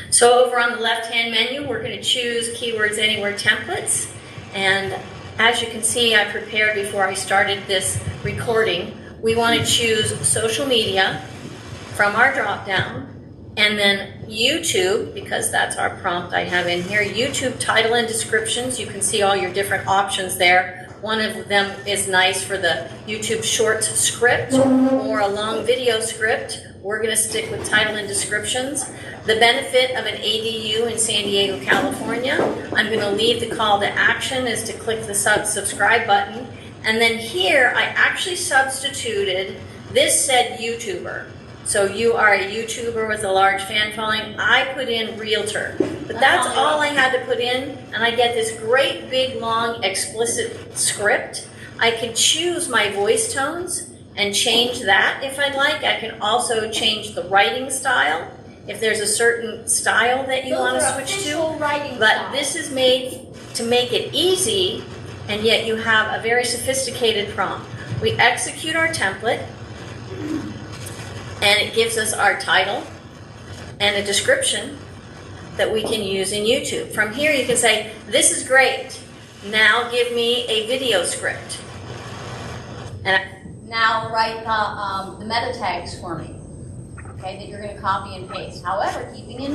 Speaker 11: So over on the left-hand menu, we're going to choose Keywords Anywhere Templates. And as you can see, I prepared before I started this recording. We want to choose social media from our drop-down, and then YouTube, because that's our prompt I have in here. YouTube title and descriptions. You can see all your different options there. One of them is nice for the YouTube Shorts script or a long video script. We're going to stick with title and descriptions. The benefit of an ADU in San Diego, California. I'm going to leave the call to action is to click the subscribe button. And then here, I actually substituted, this said YouTuber. So you are a YouTuber with a large fan following. I put in realtor. But that's all I had to put in. And I get this great, big, long, explicit script. I can choose my voice tones and change that if I'd like. I can also change the writing style if there's a certain style that you want to switch to. But this is made to make it easy, and yet you have a very sophisticated prompt. We execute our template, and it gives us our title and a description. that we can use in YouTube. From here you can say, this is great. Now give me a video script. And now write the meta tags for me, okay, that you're going to copy and paste. However, keeping in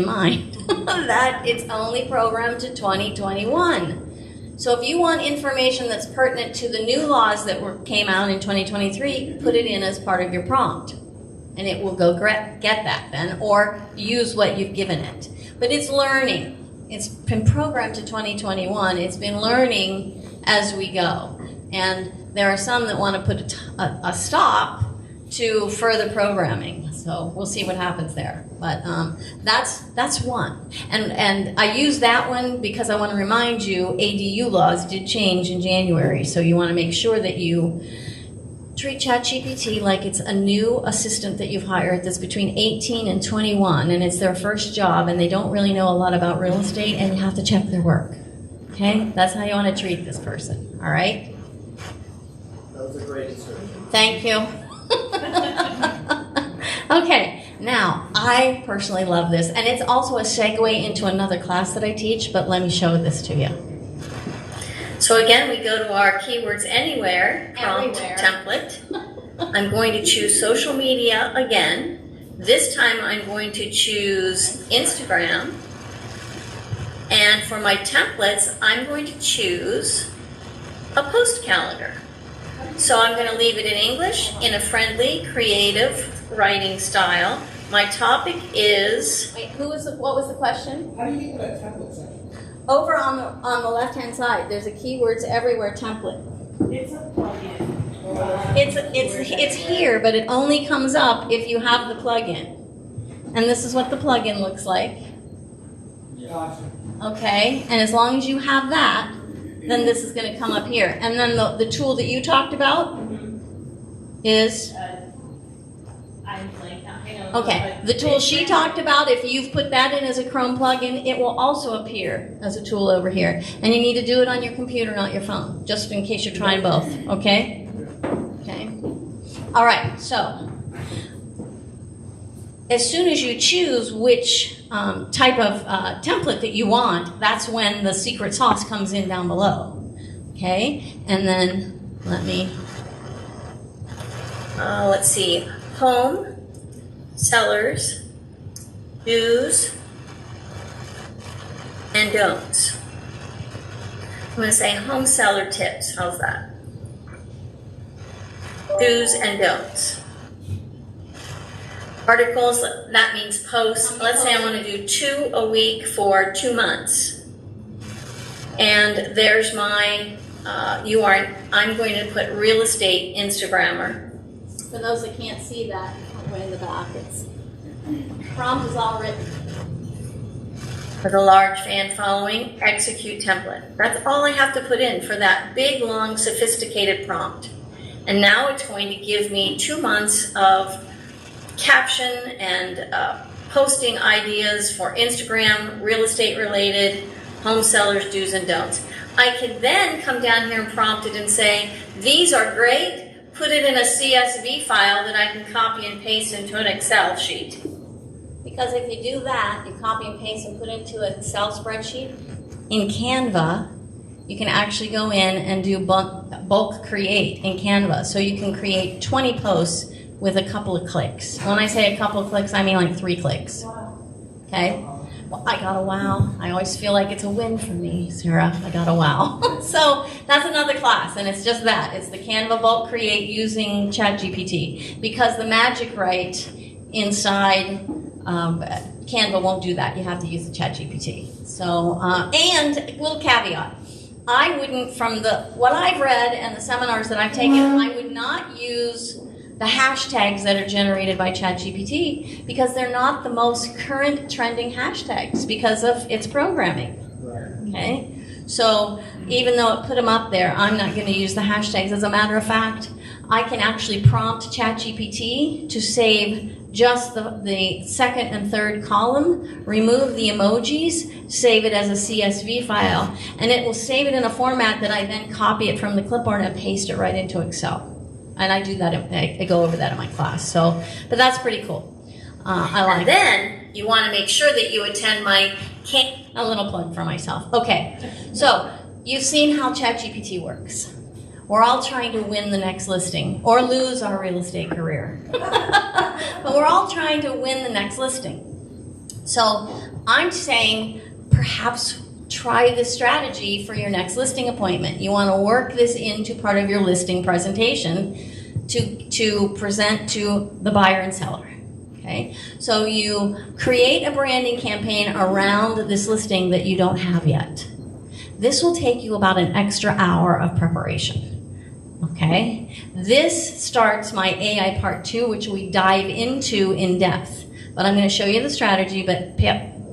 Speaker 11: mind that it's only programmed to 2021. So if you want information that's pertinent to the new laws that came out in 2023, put it in as part of your prompt. And it will go get that then, or use what you've given it. But it's learning. It's been programmed to 2021. It's been learning as we go. And there are some that want to put a stop to further programming. So we'll see what happens there. But that's one. And I use that one because I want to remind you, ADU laws did change in January. So you want to make sure that you treat ChatGPT like it's a new assistant that you've hired that's between 18 and 21, and it's their first job, and they don't really know a lot about real estate, and you have to check their work. Okay? That's how you want to treat this person. All right?
Speaker 6: That was a great description.
Speaker 11: Thank you. Okay, now, I personally love this, and it's also a segue into another class that I teach, but let me show this to you. So again, we go to our Keywords Anywhere prompt template. I'm going to choose social media again. This time I'm going to choose Instagram. And for my templates, I'm going to choose a post calendar. So I'm going to leave it in English in a friendly, creative writing style. My topic is... Wait, what was the question?
Speaker 6: How do you get that template section?
Speaker 11: Over on the left-hand side, there's a Keywords Everywhere template.
Speaker 5: It's a plugin.
Speaker 11: It's here, but it only comes up if you have the plugin. And this is what the plugin looks like.
Speaker 6: Gotcha.
Speaker 11: Okay, and as long as you have that, then this is going to come up here. And then the tool that you talked about is...
Speaker 5: I'm blank now. Hang on.
Speaker 11: Okay, the tool she talked about, if you've put that in as a Chrome plugin, it will also appear as a tool over here. And you need to do it on your computer, not your phone, just in case you're trying both, okay? Okay. All right, so as soon as you choose which type of template that you want, that's when the secret sauce comes in down below, okay? And then let me, let's see. Home, sellers, do's, and don'ts. I'm going to say home seller tips. How's that? Do's and don'ts. Articles, that means posts. Let's say I want to do 2 a week for 2 months. And there's my I'm going to put real estate Instagrammer. For those that can't see that, way in the back, it's prompt is all written. For the large fan following, execute template. That's all I have to put in for that big, long, sophisticated prompt. And now it's going to give me 2 months of caption and posting ideas for Instagram, real estate related, home sellers, do's and don'ts. I could then come down here and prompt it and say, these are great. Put it in a CSV file that I can copy and paste into an Excel sheet. Because if you do that, you copy and paste and put it into an Excel spreadsheet, in Canva, you can actually go in and do bulk create in Canva. So you can create 20 posts with a couple of clicks. When I say a couple of clicks, I mean like 3 clicks. Okay? Well, I got a wow. I always feel like it's a win for me, Sarah. I got a wow. So that's another class, and it's just that. It's the Canva bulk create using ChatGPT. Because the magic write inside Canva won't do that. You have to use the ChatGPT. So, and a little caveat. I wouldn't, from what I've read and the seminars that I've taken, I would not use the hashtags that are generated by ChatGPT because they're not the most current trending hashtags because of its programming. Okay? So even though it put them up there, I'm not going to use the hashtags. As a matter of fact, I can actually prompt ChatGPT to save just the second and third column, remove the emojis, save it as a CSV file, and it will save it in a format that I then copy it from the clipboard and paste it right into Excel. And I do that, I go over that in my class. So, but that's pretty cool. I like
Speaker 2: And then
Speaker 11: you want to make sure that you attend my a little plug for myself. Okay, so you've seen how ChatGPT works. We're all trying to win the next listing or lose our real estate career. But we're all trying to win the next listing. So I'm saying perhaps try this strategy for your next listing appointment. You want to work this into part of your listing presentation to present to the buyer and seller. Okay? So you create a branding campaign around this listing that you don't have yet. This will take you about an extra hour of preparation. Okay? This starts my AI part 2, which we dive into in depth. But I'm going to show you the strategy, but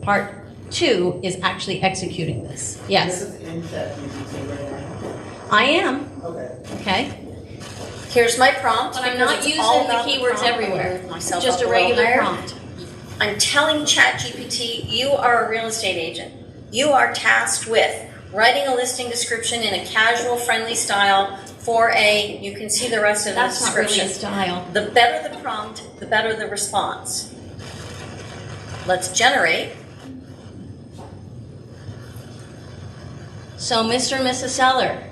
Speaker 11: part 2 is actually executing this. Yes?
Speaker 6: This is in ChatGPT right now.
Speaker 11: I am.
Speaker 6: Okay.
Speaker 11: Okay? Here's my prompt, but I'm not using the keywords everywhere. Just a regular prompt. I'm telling ChatGPT, you are a real estate agent. You are tasked with writing a listing description in a casual, friendly style for a, you can see the rest of the description. That's not really a style. The better the prompt, the better the response. Let's generate. So, Mr. and Mrs. Seller,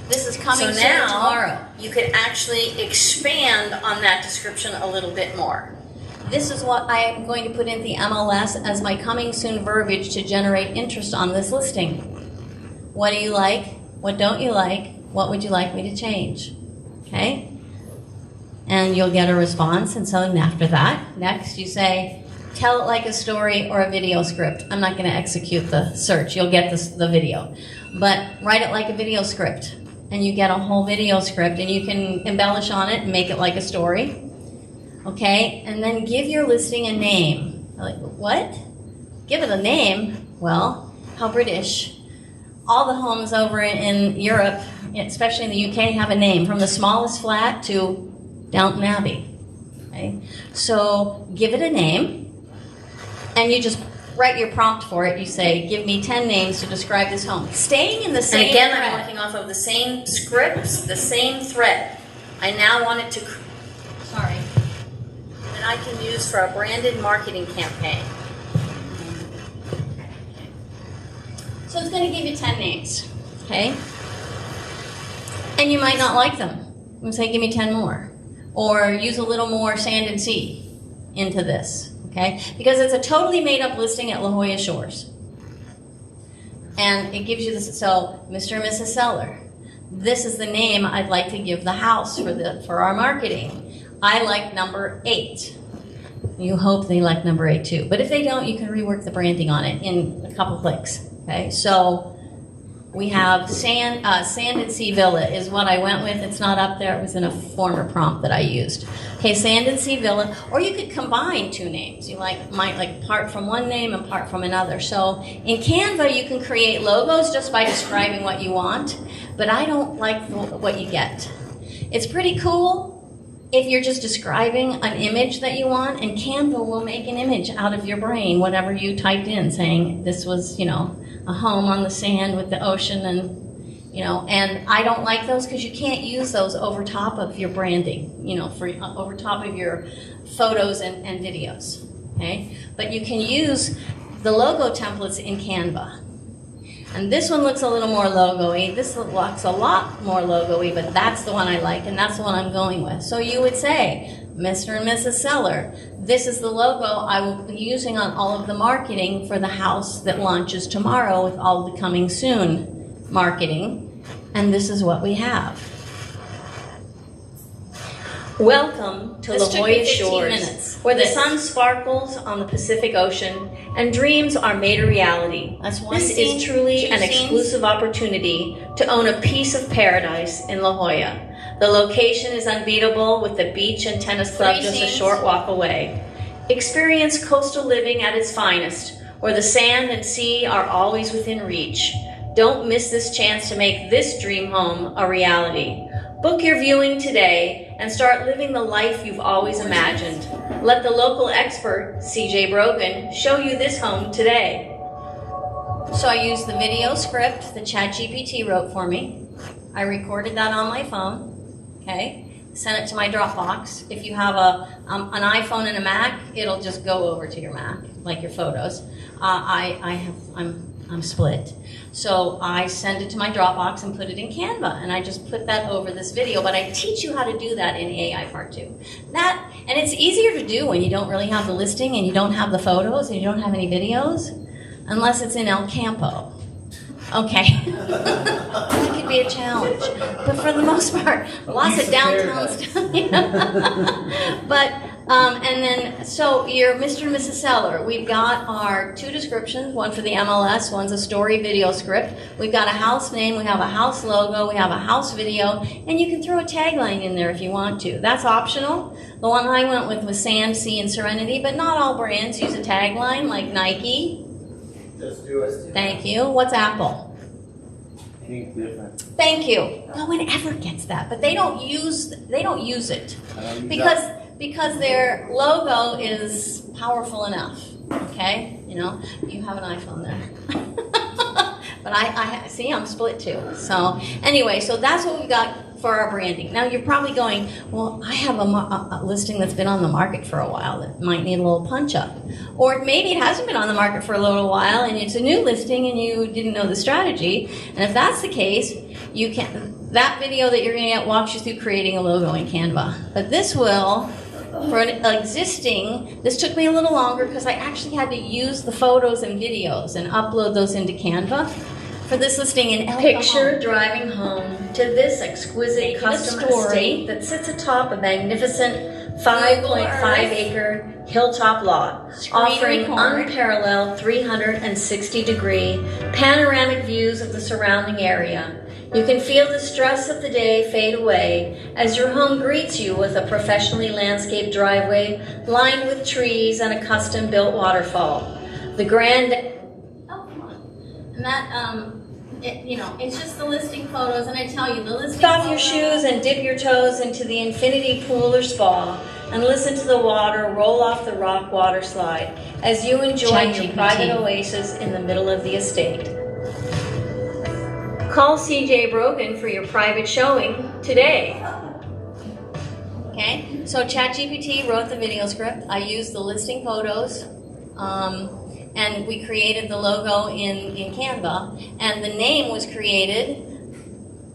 Speaker 11: this is coming soon tomorrow. You could actually expand on that description a little bit more. This is what I am going to put in the MLS as my coming soon verbiage to generate interest on this listing. What do you like? What don't you like? What would you like me to change? Okay? And you'll get a response. And so after that, next you say, tell it like a story or a video script. I'm not going to execute the search. You'll get the video. But write it like a video script. And you get a whole video script. And you can embellish on it and make it like a story. Okay? And then give your listing a name. Like, what? Give it a name? Well, how British. All the homes over in Europe, especially in the UK, have a name. From the smallest flat to Downton Abbey. Okay? So give it a name. And you just write your prompt for it. You say, give me 10 names to describe this home. Staying in the same thread. And again, I'm working off of the same scripts, the same thread. I now want it to, that I can use for a branded marketing campaign. So it's going to give you 10 names, okay? And you might not like them. I'm say, give me 10 more. Or use a little more sand and sea into this. Okay? Because it's a totally made-up listing at La Jolla Shores. And it gives you this, so Mr. and Mrs. Seller, this is the name I'd like to give the house for our marketing. I like number 8. You hope they like number 8 too. But if they don't, you can rework the branding on it in a couple clicks. Okay? So we have Sand and Sea Villa is what I went with. It's not up there. It was in a former prompt that I used. Okay, Sand and Sea Villa. Or you could combine 2 names. You might like part from one name and part from another. So in Canva, you can create logos just by describing what you want. But I don't like what you get. It's pretty cool if you're just describing an image that you want, and Canva will make an image out of your brain, whatever you typed in, saying this was, a home on the sand with the ocean, and I don't like those because you can't use those over top of your branding, over top of your photos and videos, okay? But you can use the logo templates in Canva. And this one looks a little more logo-y. This looks a lot more logo-y, but that's the one I like, and that's the one I'm going with. So you would say, Mr. and Mrs. Seller, this is the logo I will be using on all of the marketing for the house that launches tomorrow with all the coming soon marketing, and this is what we have. Welcome to La Jolla Shores, where the sun sparkles on the Pacific Ocean and dreams are made a reality. This is truly an exclusive opportunity to own a piece of paradise in La Jolla. The location is unbeatable with the beach and tennis club just a short walk away. Experience coastal living at its finest, where the sand and sea are always within reach. Don't miss this chance to make this dream home a reality. Book your viewing today and start living the life you've always imagined. Let the local expert, CJ Brogan, show you this home today. So I used the video script that ChatGPT wrote for me. I recorded that on my phone, okay? send it to my Dropbox. If you have an iPhone and a Mac, it'll just go over to your Mac, like your photos. I'm split. So I send it to my Dropbox and put it in Canva, and I just put that over this video, but I teach you how to do that in AI Part 2. And it's easier to do when you don't really have the listing and you don't have the photos and you don't have any videos, unless it's in El Campo. Okay. That could be a challenge. But for the most part, lots of downtown stuff. But, and then, so you're Mr. and Mrs. Seller. We've got our 2 descriptions, one for the MLS, one's a story video script. We've got a house name, we have a house logo, we have a house video, and you can throw a tagline in there if you want to. That's optional. The one I went with was Sand, Sea, and Serenity, but not all brands use a tagline, like Nike.
Speaker 6: Just do it.
Speaker 11: Thank you. What's Apple?
Speaker 6: Anything different.
Speaker 11: Thank you. No one ever gets that, but they don't use it because their logo is powerful enough. Okay, you know, you have an iPhone there. But I see I'm split too. So anyway, so that's what we got for our branding. Now you're probably going, well, I have a listing that's been on the market for a while that might need a little punch up. Or maybe it hasn't been on the market for a little while and it's a new listing and you didn't know the strategy. And if that's the case, you can, that video that you're gonna get walks you through creating a logo in Canva. But this will, for an existing, this took me a little longer because I actually had to use the photos and videos and upload those into Canva. For this listing in El
Speaker 13: Picture driving home to this exquisite custom estate that sits atop a magnificent 5.5-acre hilltop lot, offering unparalleled 360-degree panoramic views of the surrounding area. You can feel the stress of the day fade away as your home greets you with a professionally landscaped driveway lined with trees and a custom-built waterfall. The grand...
Speaker 11: Oh, come on. And that, you know, it's just the listing photos, and I tell you, the listing
Speaker 13: Take off your shoes and dip your toes into the infinity pool or spa and listen to the water roll off the rock water slide as you enjoy your private oasis in the middle of the estate. Call CJ Brogan for your private showing today.
Speaker 11: Okay, so ChatGPT wrote the video script. I used the listing photos. And we created the logo in Canva, and the name was created.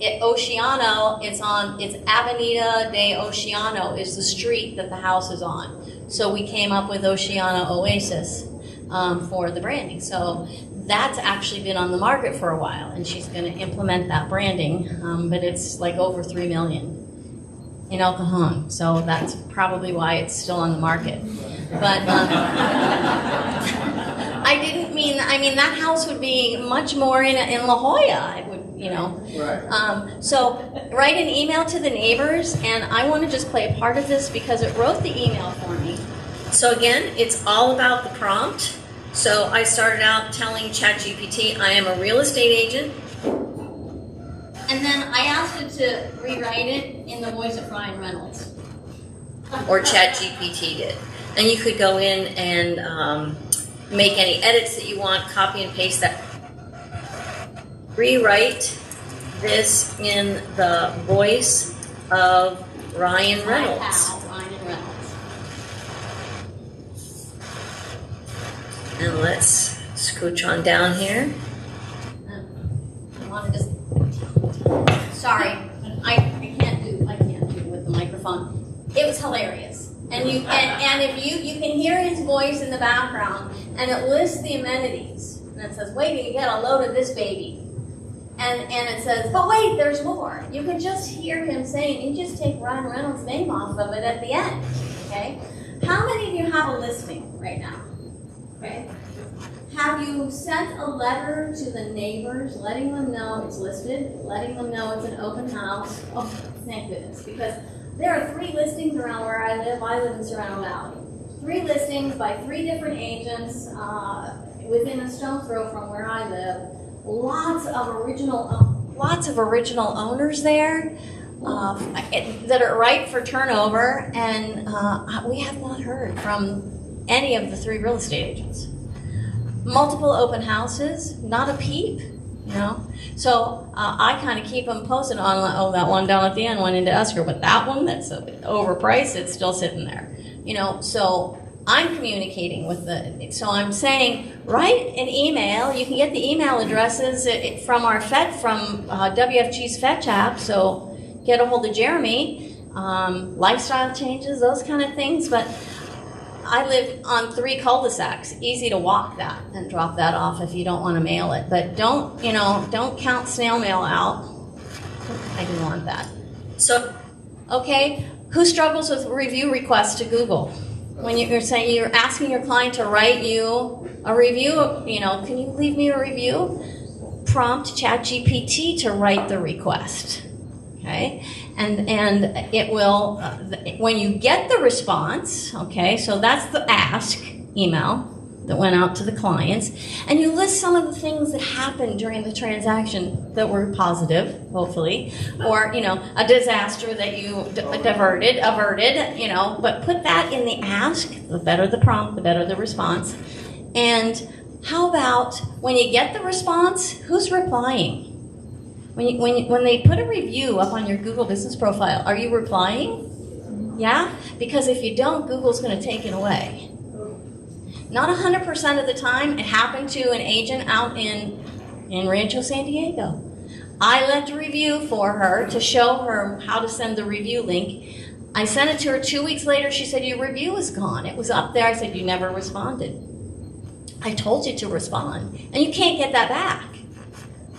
Speaker 11: Oceano, it's Avenida de Oceano is the street that the house is on. So we came up with Oceano Oasis for the branding. So that's actually been on the market for a while, and she's going to implement that branding, but it's like over 3 million in El Cajon. So that's probably why it's still on the market. But I mean that house would be much more in La Jolla. It would, you know.
Speaker 6: Right.
Speaker 11: So write an email to the neighbors, and I want to just play a part of this because it wrote the email for me.
Speaker 13: So again, it's all about the prompt. So I started out telling ChatGPT, I am a real estate agent.
Speaker 11: And then I asked it to rewrite it in the voice of Ryan Reynolds.
Speaker 13: Or ChatGPT did. And you could go in and make any edits that you want, copy and paste that. Rewrite this in the voice of Ryan Reynolds.
Speaker 11: My pal, Ryan Reynolds.
Speaker 13: And let's scooch on down here.
Speaker 11: I want to just... Sorry, I can't do with the microphone. It was hilarious. And if you can hear his voice in the background, and it lists the amenities, and it says, "Wait till you get a load of this baby," and it says, "But wait, there's more." You can just hear him saying, "You just take Ryan Reynolds' name off of it at the end." Okay. How many of you have a listing right now? Okay. Have you sent a letter to the neighbors, letting them know it's listed, letting them know it's an open house? Oh, thank goodness, because there are 3 listings around where I live. I live in Serrano Valley. 3 listings by 3 different agents within a stone's throw from where I live. Lots of original owners there that are ripe for turnover, and we have not heard from any of the 3 real estate agents. Multiple open houses, not a peep. you know? So I kind of keep them posted on, oh, that one down at the end went into escrow, but that one that's overpriced, it's still sitting there, you know? So I'm communicating with so I'm saying, write an email. You can get the email addresses from our from WFG's Fetch app, so get a hold of Jeremy. Lifestyle changes, those kind of things, but I live on 3 cul-de-sacs. Easy to walk that and drop that off if you don't want to mail it. But don't count snail mail out. I didn't want that. So, okay, who struggles with review requests to Google? When you're saying you're asking your client to write you a review, can you leave me a review? Prompt ChatGPT to write the request. Okay, and it will, when you get the response, okay, so that's the ask email that went out to the clients, and you list some of the things that happened during the transaction that were positive, hopefully, or, a disaster that you averted, but put that in the ask. The better the prompt, the better the response. And how about when you get the response, who's replying? When they put a review up on your Google business profile, are you replying? Yeah? Because if you don't, Google's going to take it away. Not 100% of the time. It happened to an agent out in Rancho San Diego. I left a review for her to show her how to send the review link. I sent it to her 2 weeks later. She said, your review is gone. It was up there. I said, you never responded. I told you to respond. And you can't get that back.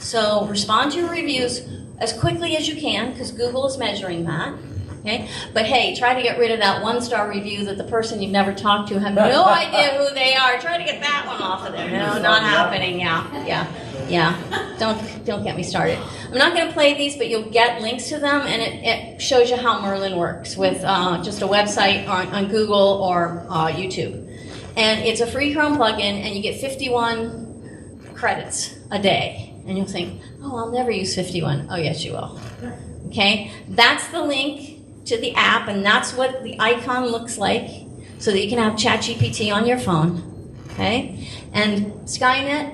Speaker 11: So respond to your reviews as quickly as you can, because Google is measuring that. Okay? But hey, try to get rid of that 1-star review that the person you've never talked to have no idea who they are. Try to get that one off of there. No, not happening. Yeah. Don't get me started. I'm not going to play these, but you'll get links to them, and it shows you how Merlin works with just a website on Google or YouTube. And it's a free Chrome plugin, and you get 51 credits a day. And you'll think, oh, I'll never use 51. Oh, yes, you will. Okay? That's the link to the app, and that's what the icon looks like, so that you can have ChatGPT on your phone. Okay? And Skynet,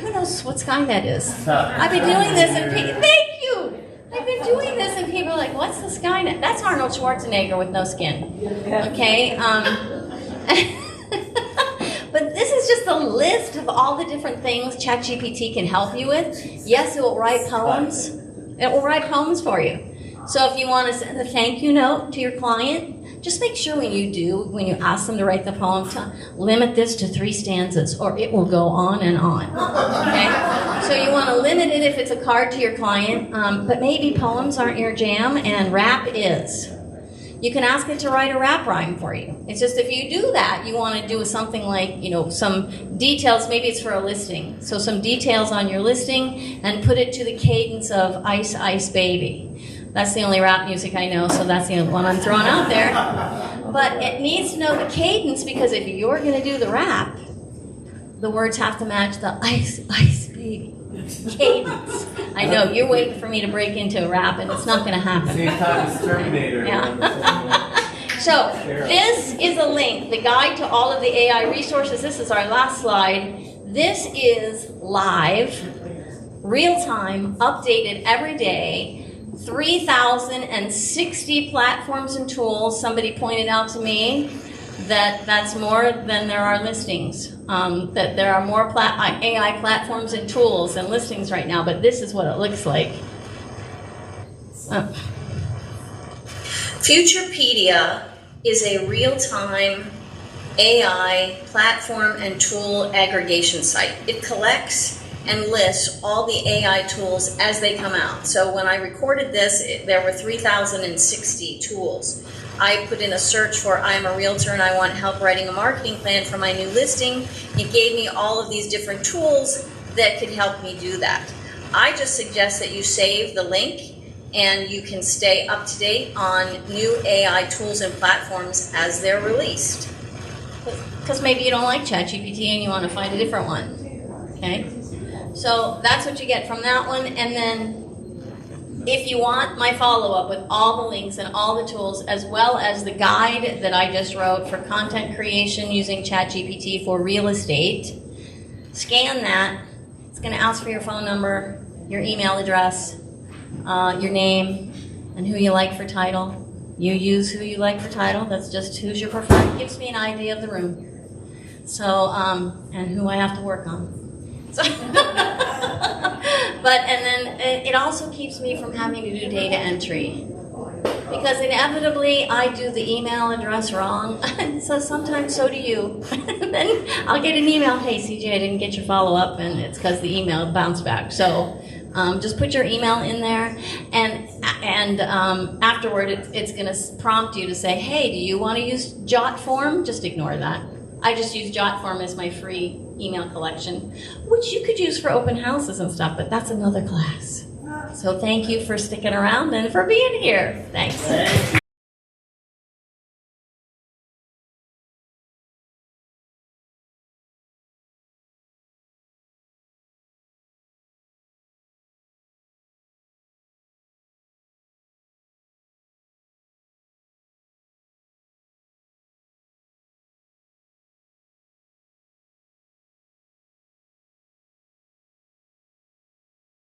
Speaker 11: who knows what Skynet is? I've been doing this, and thank you! I've been doing this, and people are like, what's the Skynet? That's Arnold Schwarzenegger with no skin. Okay? But this is just a list of all the different things ChatGPT can help you with. Yes, it will write poems. It will write poems for you. So if you want to send a thank you note to your client, just make sure when you ask them to write the poem, limit this to 3 stanzas, or it will go on and on. Okay? So you want to limit it if it's a card to your client, but maybe poems aren't your jam, and rap is. You can ask it to write a rap rhyme for you. It's just if you do that, you want to do something like, some details, maybe it's for a listing. So some details on your listing, and put it to the cadence of Ice Ice Baby. That's the only rap music I know, so that's the only one I'm throwing out there. But it needs to know the cadence, because if you're going to do the rap, the words have to match the Ice Ice Baby cadence. I know, you're waiting for me to break into a rap, and it's not going to happen.
Speaker 14: Same time as Terminator.
Speaker 11: Yeah. So this is a link, the guide to all of the AI resources. This is our last slide. This is live, real-time, updated every day. 3,060 platforms and tools. Somebody pointed out to me that that's more than there are listings. That there are more AI platforms and tools than listings right now, but this is what it looks like.
Speaker 13: Futurepedia is a real-time AI platform and tool aggregation site. It collects and lists all the AI tools as they come out. So when I recorded this, there were 3,060 tools. I put in a search for I'm a realtor and I want help writing a marketing plan for my new listing. It gave me all of these different tools that could help me do that. I just suggest that you save the link and you can stay up to date on new AI tools and platforms as they're released.
Speaker 11: Because maybe you don't like ChatGPT and you want to find a different one. Okay? So that's what you get from that one. And then if you want my follow-up with all the links and all the tools, as well as the guide that I just wrote for content creation using ChatGPT for real estate, scan that. It's going to ask for your phone number, your email address, your name, and who you like for title. You use who you like for title. That's just who's your preferred. It gives me an idea of the room. So, and who I have to work on. So, and then it also keeps me from having to do data entry. Because inevitably I do the email address wrong, so sometimes so do you. Then I'll get an email, hey CJ, I didn't get your follow-up, and it's because the email bounced back. So just put your email in there, and afterward it's going to prompt you to say, hey, do you want to use JotForm? Just ignore that. I just use JotForm as my free email collection, which you could use for open houses and stuff, but that's another class. So thank you for sticking around and for being here. Thanks.